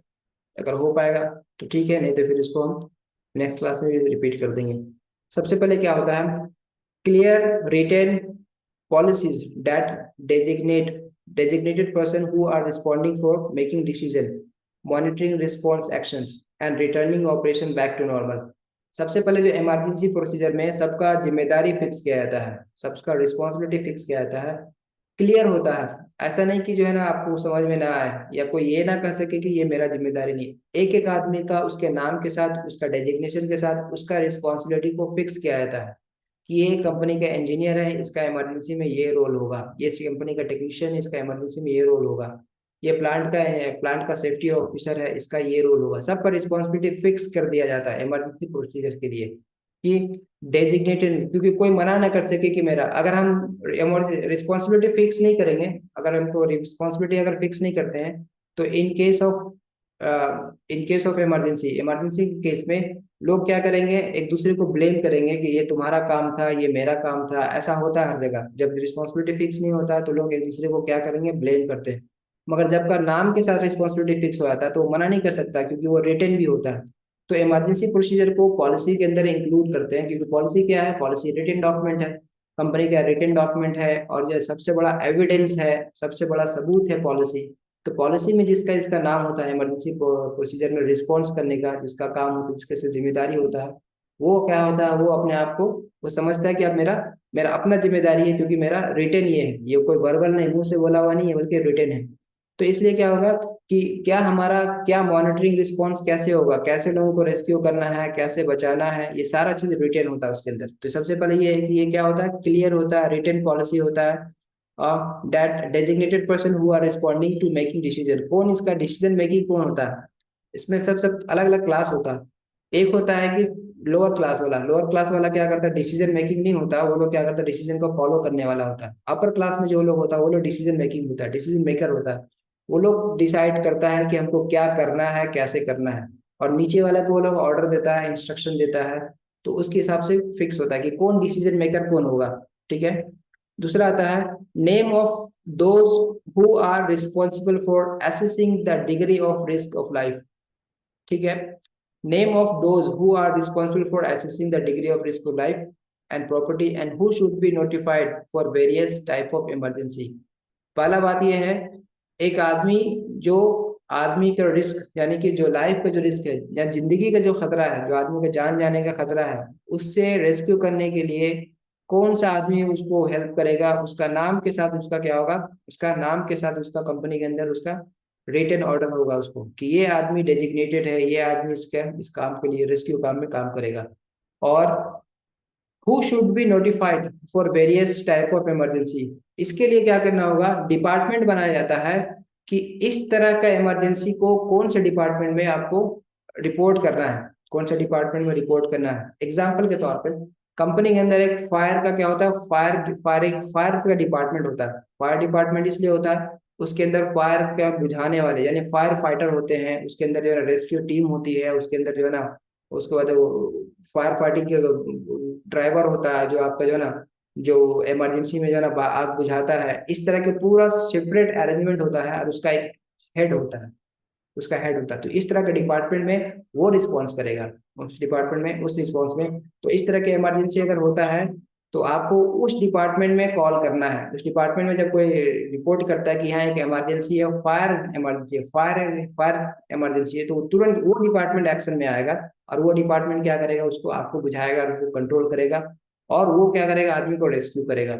अगर हो पाएगा तो ठीक है, नहीं तो फिर इसको हम नेक्स्ट क्लास में भी रिपीट कर देंगे। सबसे पहले क्या होता है, clear written policies that designated person who are responding for making decision, monitoring response actions and returning operation back to normal। सबसे पहले जो इमरजेंसी प्रोसीजर में सबका जिम्मेदारी फिक्स किया जाता है, सबका रिस्पॉन्सिबिलिटी फिक्स किया जाता है, क्लियर होता है। ऐसा नहीं कि जो है ना आपको समझ में ना आए या कोई ये ना कह सके कि ये मेरा जिम्मेदारी नहीं है। एक एक आदमी का उसके नाम के साथ, उसका डेजिग्नेशन के साथ उसका रिस्पॉन्सिबिलिटी को फिक्स किया जाता है कि ये कंपनी का इंजीनियर है, इसका इमरजेंसी में ये रोल होगा, ये कंपनी का टेक्नीशियन है, इसका इमरजेंसी में ये रोल होगा, ये प्लांट का सेफ्टी ऑफिसर है, इसका ये रोल होगा। सबका रिस्पॉन्सिबिलिटी फिक्स कर दिया जाता है इमरजेंसी प्रोसीजर के लिए कि डेजिग्नेटेड, क्योंकि कोई मना ना कर सके कि मेरा, अगर हम रिस्पॉन्सिबिलिटी फिक्स नहीं करेंगे, अगर हमको रिस्पॉन्सिबिलिटी अगर फिक्स नहीं करते हैं, तो in case of emergency emergency के केस में लोग क्या करेंगे, एक दूसरे को ब्लेम करेंगे कि ये तुम्हारा काम था, ये मेरा काम था। ऐसा होता है हर जगह, जब रिस्पॉन्सिबिलिटी फिक्स नहीं होता है तो लोग एक दूसरे को क्या करेंगे, ब्लेम करते हैं। मगर जब का नाम के साथ रिस्पॉन्सिबिलिटी फिक्स हो जाता है तो वो मना नहीं कर सकता, क्योंकि वो रिटन भी होता है। तो इमरजेंसी प्रोसीजर को पॉलिसी के अंदर इंक्लूड करते हैं, क्योंकि पॉलिसी क्या है, पॉलिसी रिटन डॉक्यूमेंट है, कंपनी का रिटन डॉक्यूमेंट है, और जो सबसे बड़ा एविडेंस है, सबसे बड़ा सबूत है पॉलिसी। तो पॉलिसी में जिसका इसका नाम होता है इमरजेंसी प्रोसीजर में रिस्पॉन्स करने का, जिसका काम होता है, जिसके से जिम्मेदारी होता है, वो क्या होता है, वो अपने आप को वो समझता है कि अब मेरा मेरा अपना जिम्मेदारी है, क्योंकि मेरा रिटन ये है, ये कोई वर्बल नहीं, मुंह से बोला हुआ नहीं है, बल्कि रिटन है। तो इसलिए क्या होगा कि क्या हमारा क्या मॉनिटरिंग रिस्पॉन्स कैसे होगा, कैसे लोगों को रेस्क्यू करना है, कैसे बचाना है, ये सारा चीज रिटेन होता है उसके अंदर। तो सबसे पहले ये है कि ये क्या होता है, क्लियर होता है, रिटेन पॉलिसी होता है, that designated person who are responding to making decision. कौन इसका डिसीजन मेकिंग कौन होता है, इसमें सब सब अलग अलग क्लास होता है। एक होता है कि लोअर क्लास वाला क्या करता है, डिसीजन मेकिंग नहीं होता, वो लोग क्या करता है, डिसीजन को फॉलो करने वाला होता है। अपर क्लास में जो लोग होता है वो लोग डिसीजन मेकिंग होता है, डिसीजन मेकर होता है, वो लोग डिसाइड करता है कि हमको क्या करना है, कैसे करना है। और नीचे वाला को वो लोग ऑर्डर देता है, इंस्ट्रक्शन देता है, तो उसके हिसाब से फिक्स होता है कि कौन डिसीजन मेकर कौन होगा। ठीक है। दूसरा आता है, name of those who are responsible for assessing the degree of risk of life. ठीक है। Name of those who are responsible for assessing the degree of risk of life and property and who should be notified for various type of emergency. पहला बात यह है, एक आदमी जो आदमी का रिस्क, यानी कि जो लाइफ का जो रिस्क है या जिंदगी का जो खतरा है, जो आदमी का जान जाने का खतरा है, उससे रेस्क्यू करने के लिए कौन सा आदमी उसको हेल्प करेगा, उसका नाम के साथ उसका क्या होगा, उसका नाम के साथ उसका कंपनी के अंदर उसका रिटन ऑर्डर होगा उसको, कि ये आदमी डेजिग्नेटेड है, ये आदमी इस काम के लिए रेस्क्यू काम में काम करेगा। और who should be notified for various type of emergency, इसके लिए क्या करना होगा, डिपार्टमेंट बनाया जाता है कि इस तरह का इमरजेंसी को कौन से डिपार्टमेंट में आपको रिपोर्ट करना है, कौन सा डिपार्टमेंट में रिपोर्ट करना है। एग्जाम्पल के तौर पर कंपनी के अंदर एक फायर का क्या होता है, फायर का डिपार्टमेंट होता है। फायर डिपार्टमेंट इसलिए होता है, उसके अंदर फायर का बुझाने वाले यानी फायर फाइटर होते हैं, उसके अंदर जो है रेस्क्यू टीम होती है, उसके अंदर जो है ना, उसके बाद फायर पार्टी के ड्राइवर होता है, जो आपका जो है ना, जो इमरजेंसी में जो है ना आग बुझाता है। इस तरह के पूरा सेपरेट अरेंजमेंट होता है, और उसका एक हेड होता है, उसका हेड होता है। तो इस तरह के डिपार्टमेंट में वो रिस्पॉन्स करेगा, उस डिपार्टमेंट में, उस रिस्पॉन्स में। तो इस तरह के इमरजेंसी अगर होता है तो आपको उस डिपार्टमेंट में कॉल करना है। उस डिपार्टमेंट में जब कोई रिपोर्ट करता है कि यहाँ एक इमरजेंसी है, फायर इमरजेंसी है, फायर इमरजेंसी है, तो तुरंत वो डिपार्टमेंट एक्शन में आएगा, और वो डिपार्टमेंट क्या करेगा, उसको आपको बुझाएगा, उसको कंट्रोल करेगा, और वो क्या करेगा, आदमी को रेस्क्यू करेगा,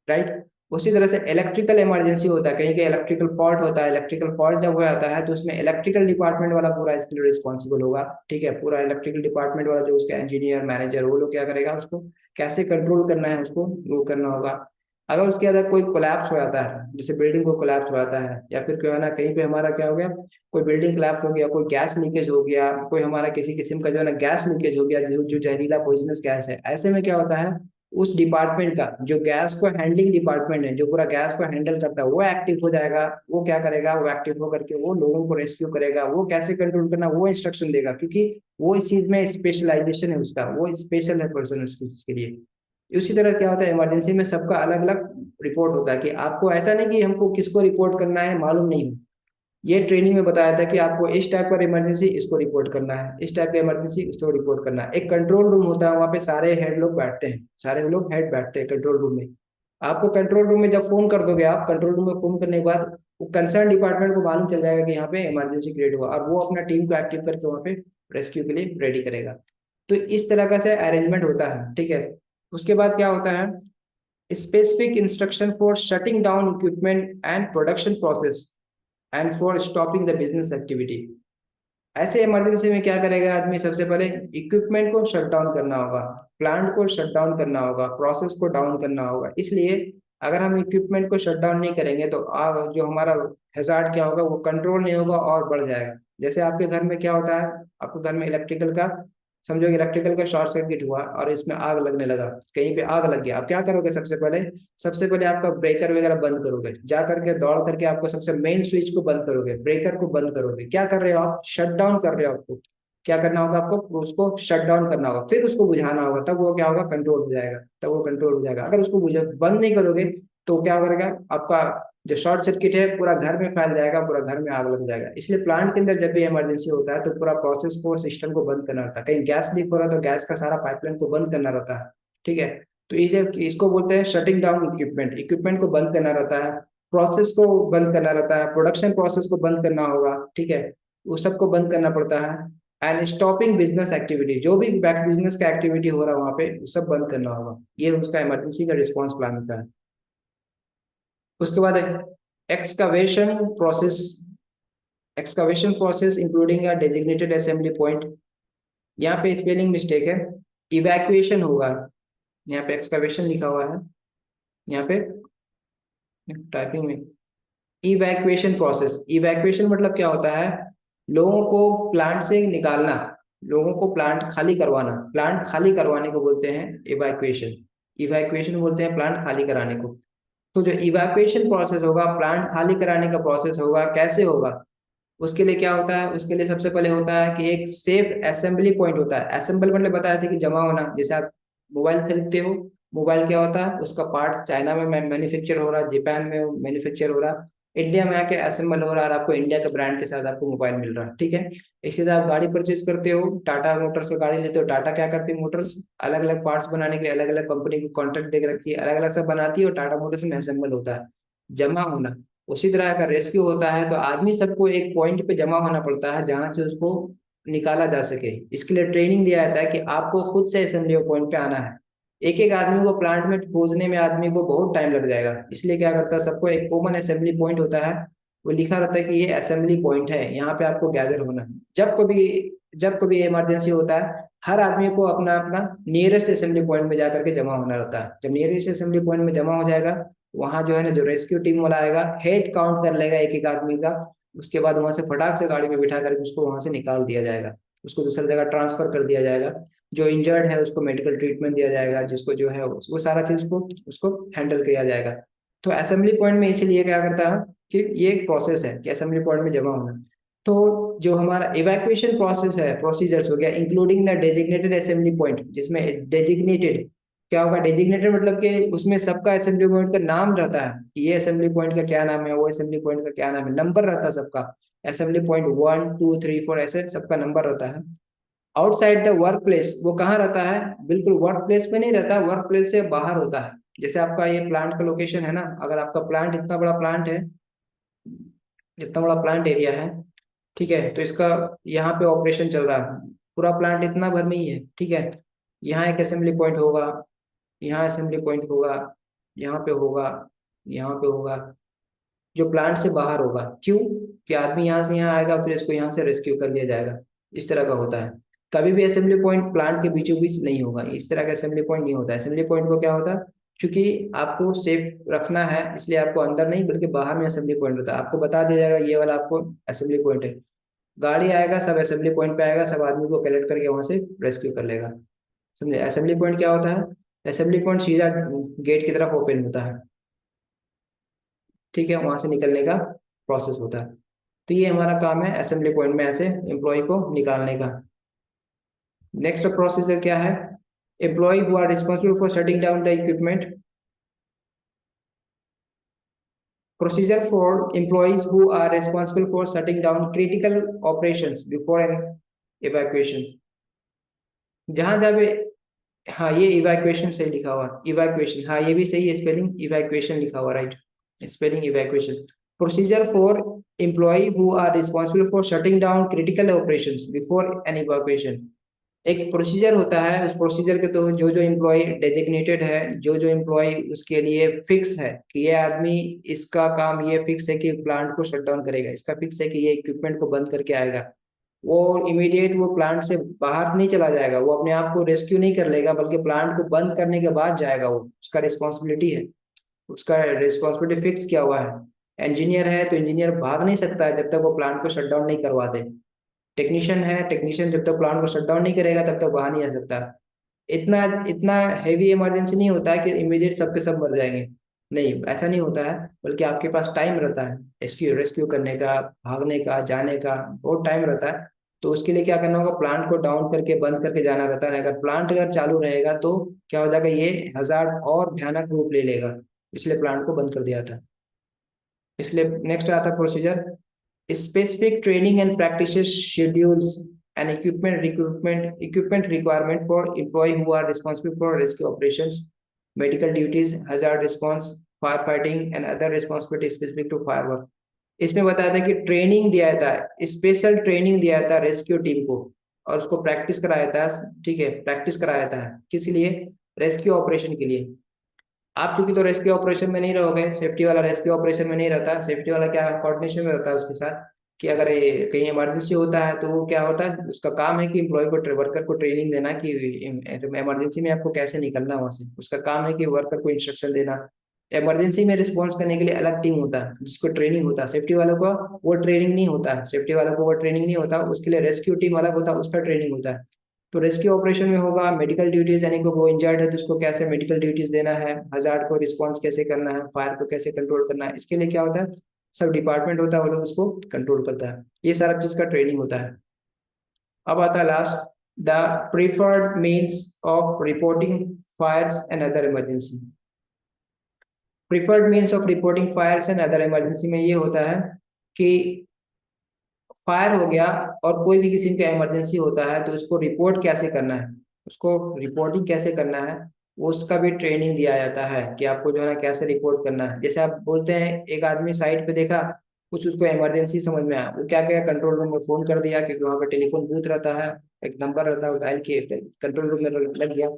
राइट। उसी तरह से इलेक्ट्रिकल इमरजेंसी होता है, कहीं कहीं इलेक्ट्रिकल फॉल्ट होता है, इलेक्ट्रिकल फॉल्ट जब हो जाता है तो उसमें इलेक्ट्रिकल डिपार्टमेंट वाला पूरा इसके लिए रिस्पॉन्सिबल होगा, ठीक है। पूरा इलेक्ट्रिकल डिपार्टमेंट वाला जो उसका इंजीनियर मैनेजर वो लोग क्या करेगा, उसको कैसे कंट्रोल करना है उसको वो करना होगा। अगर उसके अंदर कोई कोलैप्स हो जाता है, जैसे बिल्डिंग को कोलैप्स हो जाता है, या फिर क्या है ना, कहीं पे हमारा क्या हो गया, कोई बिल्डिंग कोलैप्स हो गया, कोई गैस लीकेज हो गया, कोई हमारा किसी किस्म का जो है ना गैस लीकेज हो गया, जो जहरीला पॉइजनस गैस है, ऐसे में क्या होता है, उस डिपार्टमेंट का जो गैस को हैंडलिंग डिपार्टमेंट है, जो पूरा गैस को हैंडल करता है, वो एक्टिव हो जाएगा। वो क्या करेगा, वो एक्टिव होकर के वो लोगों को रेस्क्यू करेगा, वो कैसे कंट्रोल करना वो इंस्ट्रक्शन देगा, क्योंकि वो इस चीज में स्पेशलाइजेशन है उसका, वो स्पेशल है पर्सन उस चीज के लिए। उसी तरह क्या होता है, इमरजेंसी में सबका अलग अलग रिपोर्ट होता है, कि आपको ऐसा नहीं कि हमको किसको रिपोर्ट करना है मालूम नहीं हो। ये ट्रेनिंग में बताया था कि आपको इस टाइप का इमरजेंसी इसको रिपोर्ट करना है, इस टाइप का इमरजेंसी उसको रिपोर्ट करना है। एक कंट्रोल रूम होता है, वहाँ पे सारे हेड लोग बैठते हैं, सारे लोग हेड बैठते हैं कंट्रोल रूम में। आपको कंट्रोल रूम में जब फोन कर दोगे, आप कंट्रोल रूम में फोन करने के बाद वो कंसर्न डिपार्टमेंट को मालूम चल जाएगा कि यहाँ पे इमरजेंसी क्रिएट हुआ, और वो अपना टीम को एक्टिव करके वहाँ पे रेस्क्यू के लिए रेडी करेगा। तो इस तरह का से अरेंजमेंट होता है, ठीक है। उसके बाद क्या होता है, specific instruction for shutting down equipment and production process and for stopping the business activity। ऐसे इमरजेंसी में क्या करेगा आदमी, सबसे पहले इक्विपमेंट को शट डाउन करना होगा, प्लांट को शट डाउन करना होगा, प्रोसेस को डाउन करना होगा। इसलिए अगर हम इक्विपमेंट को शट डाउन नहीं करेंगे तो आग जो हमारा हैजार्ड क्या होगा, वो कंट्रोल नहीं होगा और बढ़ जाएगा। जैसे आपके घर में क्या होता है, आपके घर में इलेक्ट्रिकल का, समझो इलेक्ट्रिकल का शॉर्ट सर्किट हुआ और इसमें आग लगने लगा, कहीं पे आग लग गया, आप क्या करोगे, सबसे पहले आपका ब्रेकर वगैरह बंद करोगे, जा करके दौड़ करके आपको सबसे मेन स्विच को बंद करोगे, ब्रेकर को बंद करोगे। क्या कर रहे हो आप, शट डाउन कर रहे हो। आपको क्या करना होगा, आपको उसको शट डाउन करना होगा, फिर उसको बुझाना होगा, तब वो क्या होगा, कंट्रोल हो जाएगा, तब वो कंट्रोल हो जाएगा। अगर उसको बंद नहीं करोगे तो क्या करेगा, आपका जो शॉर्ट सर्किट है पूरा घर में फैल जाएगा, पूरा घर में आग लग जाएगा। इसलिए प्लांट के अंदर जब भी इमरजेंसी होता है तो पूरा प्रोसेस को, सिस्टम को बंद करना रहता है। कहीं गैस लीक हो रहा है तो गैस का सारा पाइपलाइन को बंद करना रहता है, ठीक है। तो इसे इसको बोलते हैं शटिंग डाउन इक्विपमेंट, इक्विपमेंट को बंद करना रहता है, प्रोसेस को बंद करना रहता है, प्रोडक्शन प्रोसेस को बंद करना होगा, ठीक है। वो सबको बंद करना पड़ता है। एंड स्टॉपिंग बिजनेस एक्टिविटी, जो भी बैक बिजनेस का एक्टिविटी हो रहा है वहाँ पे वो सब बंद करना होगा। ये उसका इमरजेंसी का रिस्पॉन्स प्लान होता है। उसके बाद excavation process, excavation process including a designated assembly point. यहाँ पे स्पेलिंग मिस्टेक है, इवैक्यूएशन होगा, यहाँ पे एक्सकवेशन लिखा हुआ है, यहाँ पे टाइपिंग में इवैक्यूएशन प्रोसेस। इवैक्यूएशन मतलब क्या होता है, लोगों को प्लांट से निकालना, लोगों को प्लांट खाली करवाना, प्लांट खाली करवाने को बोलते हैं इवैक्यूएशन। इवैक्यूएशन बोलते हैं प्लांट खाली कराने को। तो जो इवैक्यूएशन प्रोसेस होगा, प्लांट खाली कराने का प्रोसेस होगा, कैसे होगा, उसके लिए क्या होता है, उसके लिए सबसे पहले होता है कि एक सेफ असेंबली पॉइंट होता है। असेंबल मतलब बताया था कि जमा होना, जैसे आप मोबाइल खरीदते हो, मोबाइल क्या होता है, उसका पार्ट चाइना में मैन्युफैक्चर हो रहा है, जापान में मैन्युफैक्चर हो रहा है, इंडिया में आके असेंबल हो रहा है, और आपको इंडिया के ब्रांड के साथ आपको मोबाइल मिल रहा है, ठीक है। इसी तरह आप गाड़ी परचेज करते हो, टाटा मोटर्स का गाड़ी लेते हो, टाटा क्या करती है, मोटर्स अलग अलग पार्ट्स बनाने के लिए अलग अलग कंपनी को कॉन्ट्रैक्ट दे के रखी है, अलग अलग सब बनाती है, और टाटा मोटर्स में असेंबल होता है, जमा होना। उसी तरह का रेस्क्यू होता है, तो आदमी सबको एक पॉइंट पे जमा होना पड़ता है जहां से उसको निकाला जा सके। इसके लिए ट्रेनिंग दिया जाता है कि आपको खुद से असेंबली पॉइंट पे आना है। एक एक आदमी को प्लांट में खोजने में आदमी को बहुत टाइम लग जाएगा, इसलिए क्या करता है, सबको एक कॉमन असेंबली पॉइंट होता है, वो लिखा रहता है कि ये असेंबली पॉइंट है, यहाँ पे आपको गैदर होना है। जब कभी इमरजेंसी होता है, हर आदमी को अपना अपना नियरेस्ट असेंबली पॉइंट में जाकर के जमा होना रहता है। जब नियरेस्ट असेंबली पॉइंट में जमा हो जाएगा, वहां जो है ना, जो रेस्क्यू टीम वाला आएगा, हेड काउंट कर लेगा एक एक आदमी का। उसके बाद वहां से फटाक से गाड़ी में बिठा करके उसको वहां से निकाल दिया जाएगा, उसको दूसरी जगह ट्रांसफर कर दिया जाएगा। जो इंजर्ड है उसको मेडिकल ट्रीटमेंट दिया जाएगा, जिसको जो है वो सारा चीज को उसको हैंडल किया जाएगा। तो असेंबली पॉइंट में इसीलिए क्या करता है कि ये एक प्रोसेस है कि असेंबली पॉइंट में जमा होना। तो जो हमारा इवैक्यूएशन प्रोसेस है, प्रोसीजर्स हो गया, including the designated assembly point, जिसमें डेजिग्नेटेड क्या होगा, डेजिग्नेटेड मतलब कि उसमें सबका असेंबली पॉइंट का नाम रहता है कि ये असेंबली पॉइंट का क्या नाम है, वो असेंबली पॉइंट का क्या नाम है, नंबर रहता है सबका, असेंबली पॉइंट 1 2 3 4 ऐसे सबका नंबर रहता है। आउटसाइड द वर्क प्लेस, वो कहाँ रहता है, बिल्कुल वर्क प्लेस पे नहीं रहता, वर्क प्लेस से बाहर होता है। जैसे आपका ये प्लांट का लोकेशन है ना, अगर आपका प्लांट इतना बड़ा प्लांट है, इतना बड़ा प्लांट एरिया है, ठीक है, तो इसका यहाँ पे ऑपरेशन चल रहा है, पूरा प्लांट इतना भर में ही है, ठीक है। यहाँ एक असेंबली पॉइंट होगा, यहाँ असेंबली पॉइंट होगा, यहाँ पे होगा, यहाँ पे होगा, जो प्लांट से बाहर होगा। क्यों? कि आदमी यहाँ से यहाँ आएगा, फिर इसको यहाँ से रेस्क्यू कर लिया जाएगा। इस तरह का होता है। कभी भी असेंबली पॉइंट प्लांट के बीचों बीच नहीं होगा, इस तरह का असेंबली पॉइंट नहीं होता है। असेंबली पॉइंट को क्या होता है, क्योंकि आपको सेफ रखना है, इसलिए आपको अंदर नहीं बल्कि बाहर में असेंबली पॉइंट होता है। आपको बता दिया जाएगा ये वाला आपको असेंबली पॉइंट है, गाड़ी आएगा, सब असेंबली पॉइंट पे आएगा, सब आदमी को कलेक्ट करके वहां से रेस्क्यू कर लेगा। समझे? असेंबली पॉइंट क्या होता है? असेंबली पॉइंट सीधा गेट की तरफ ओपन होता है, ठीक है, वहां से निकलने का प्रोसेस होता है। तो ये हमारा काम है असेंबली पॉइंट में ऐसे एम्प्लॉय को निकालने का। नेक्स्ट प्रोसीजर क्या है? Employ who are responsible for shutting down the equipment. Procedure for employees who are responsible for shutting down critical operations before an evacuation। जहां जब, हाँ ये इवैक्यूएशन सही लिखा हुआ, इवैक्यूएशन, हाँ ये भी सही है स्पेलिंग, इवैक्यूएशन लिखा हुआ, right, spelling evacuation. Procedure for employ who are responsible for shutting down critical operations before an evacuation. एक प्रोसीजर होता है, उस प्रोसीजर के तो जो जो एम्प्लॉय डेजिग्नेटेड है, जो जो एम्प्लॉय उसके लिए फिक्स है कि ये आदमी, इसका काम ये फिक्स है कि प्लांट को शट डाउन करेगा, इसका फिक्स है कि ये इक्विपमेंट को बंद करके आएगा, वो इमीडिएट वो प्लांट से बाहर नहीं चला जाएगा, वो अपने आप को रेस्क्यू नहीं कर लेगा, बल्कि प्लांट को बंद करने के बाद जाएगा, वो उसका रिस्पॉन्सिबिलिटी है, उसका रिस्पॉन्सिबिलिटी फिक्स किया हुआ है। इंजीनियर है तो इंजीनियर भाग नहीं सकता है जब तक वो प्लांट को शट डाउन नहीं करवा दे। टेक्नीशियन है, टेक्नीशियन जब तक प्लांट को शट डाउन नहीं करेगा तब तक बाहर नहीं आ सकता। इतना इतना हैवी इमरजेंसी नहीं होता है कि इमीडिएट सबके सब मर जाएंगे, नहीं ऐसा नहीं होता है, बल्कि आपके पास टाइम रहता है रेस्क्यू रेस्क्यू करने का, भागने का, जाने का, बहुत टाइम रहता है। तो उसके लिए क्या करना होगा, प्लांट को डाउन करके बंद करके जाना रहता है। अगर प्लांट अगर चालू रहेगा तो क्या हो जाएगा, ये हजार्ड और भयानक रूप ले लेगा, इसलिए प्लांट को बंद कर दिया था। इसलिए नेक्स्ट आता है procedure, specific training and practices schedules and equipment requirement for employee who are responsible for rescue operations, medical duties, hazard response, firefighting and other responsibilities specific to firework। इसमें बताया था कि ट्रेनिंग दिया था, स्पेशल ट्रेनिंग दिया था rescue team को, और उसको प्रैक्टिस कराया था, ठीक है, प्रैक्टिस कराया था किस लिए, रेस्क्यू ऑपरेशन के लिए। आप चूंकि तो रेस्क्यू ऑपरेशन में नहीं रहोगे, सेफ्टी वाला रेस्क्यू ऑपरेशन में नहीं रहता, सेफ्टी वाला क्या कोऑर्डिनेशन में रहता है उसके साथ, कि अगर ये कहीं इमरजेंसी होता है तो वो क्या होता है, उसका काम है कि एम्प्लॉय को, वर्कर को ट्रेनिंग देना कि इमरजेंसी में आपको कैसे निकलना है वहां से, उसका काम है कि वर्कर को इंस्ट्रक्शन देना। इमरजेंसी में रिस्पॉन्स करने के लिए अलग टीम होता है जिसको ट्रेनिंग होता है, सेफ्टी वालों को वो ट्रेनिंग नहीं होता है, सेफ्टी वालों को वो ट्रेनिंग नहीं होता, उसके लिए रेस्क्यू टीम अलग होता है, उसका ट्रेनिंग होता है। तो रेस्क्यू ऑपरेशन में होगा मेडिकल ड्यूटीज, यानी कि वो इंजर्ड है तो उसको कैसे मेडिकल ड्यूटीज देना है, हजार्ड को रिस्पॉन्स कैसे करना है, फायर को कैसे कंट्रोल करना है, इसके लिए क्या होता है, सब डिपार्टमेंट होता है, वो लोग उसको कंट्रोल करता है, ये सारा चीज का ट्रेनिंग होता है। अब आता है last, the preferred means of reporting Fyers and other emergency. Preferred means of reporting Fyers and other emergency में ये होता है कि फायर हो गया और कोई भी किस्म का इमरजेंसी होता है तो उसको रिपोर्ट कैसे करना है, उसको रिपोर्टिंग कैसे करना है, वो उसका भी ट्रेनिंग दिया जाता है कि आपको जो है ना कैसे रिपोर्ट करना है। जैसे आप बोलते हैं एक आदमी साइट पे देखा, कुछ उसको इमरजेंसी समझ में आया, वो क्या क्या कंट्रोल रूम में फोन कर दिया, क्योंकि वहाँ पे टेलीफोन बूथ रहता है, एक नंबर रहता है, डायल किए कंट्रोल रूम में लग गया।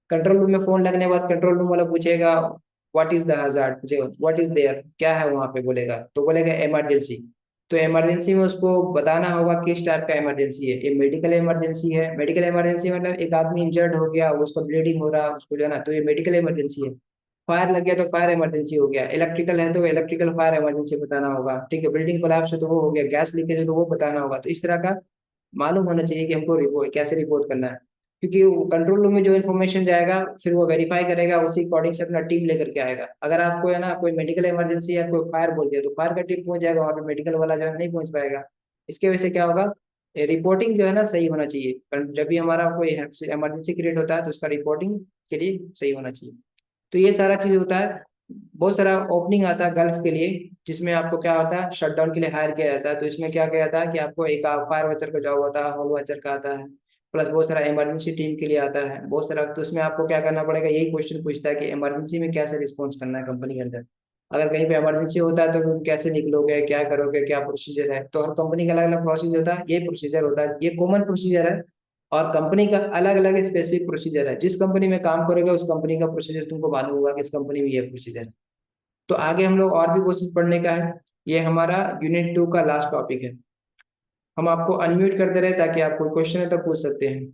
कंट्रोल रूम में फोन लगने के बाद कंट्रोल रूम वाला पूछेगा what is the hazard, what is there, क्या है वहाँ पे, बोलेगा तो बोलेगा इमरजेंसी। तो इमरजेंसी में उसको बताना होगा किस टाइप का इमरजेंसी है, ये मेडिकल इमरजेंसी है, मेडिकल इमरजेंसी मतलब एक आदमी इंजर्ड हो गया, उसको ब्लीडिंग हो रहा है, उसको जो है ना, तो ये मेडिकल इमरजेंसी है। फायर लग गया तो फायर इमरजेंसी हो गया, इलेक्ट्रिकल है तो इलेक्ट्रिकल फायर इमरजेंसी बताना होगा, ठीक है, बिल्डिंग कोलैप्स है तो वो हो गया, गैस लीकेज है तो वो बताना होगा। तो इस तरह का मालूम होना चाहिए कि हमको रिपोर्ट कैसे रिपोर्ट करना है, क्योंकि कंट्रोल रूम में जो इन्फॉर्मेशन जाएगा फिर वो वेरीफाई करेगा, उसी अकॉर्डिंग से अपना टीम लेकर के आएगा। अगर आपको है ना कोई मेडिकल इमरजेंसी या कोई फायर बोल दिया तो फायर का टीम पहुंच जाएगा वहाँ पे, मेडिकल वाला जो है नहीं पहुंच पाएगा। इसके वजह से क्या होगा, रिपोर्टिंग जो है ना सही होना चाहिए, जब भी हमारा कोई इमरजेंसी क्रिएट होता है तो उसका रिपोर्टिंग के लिए सही होना चाहिए। तो ये सारा चीज होता है। बहुत सारा ओपनिंग आता है गल्फ के लिए, जिसमें आपको क्या होता है, शटडाउन के लिए हायर किया जाता है, तो इसमें क्या किया जाता है कि आपको एक फायर वॉचर का जॉब होता है, होल वॉचर का आता है, प्लस बहुत सारा इमरजेंसी टीम के लिए आता है बहुत सारा। तो उसमें आपको क्या करना पड़ेगा, यही क्वेश्चन पूछता है कि इमरजेंसी में कैसे रिस्पॉन्स करना है कंपनी के अंदर, अगर कहीं पे इमरजेंसी होता है तो तुम कैसे निकलोगे, क्या करोगे, क्या प्रोसीजर है। तो हर कंपनी का अलग अलग प्रोसीजर होता है, ये प्रोसीजर होता है, ये कॉमन प्रोसीजर है। और कंपनी का अलग अलग स्पेसिफिक प्रोसीजर है। जिस कंपनी में काम करोगे उस कंपनी का प्रोसीजर तुमको मालूम होगा कि इस कंपनी में ये प्रोसीजर है। तो आगे हम लोग और भी कोशिश पढ़ने का है। ये हमारा यूनिट 2 का लास्ट टॉपिक है। हम आपको अनम्यूट करते रहे ताकि आप कोई क्वेश्चन है तो पूछ सकते हैं।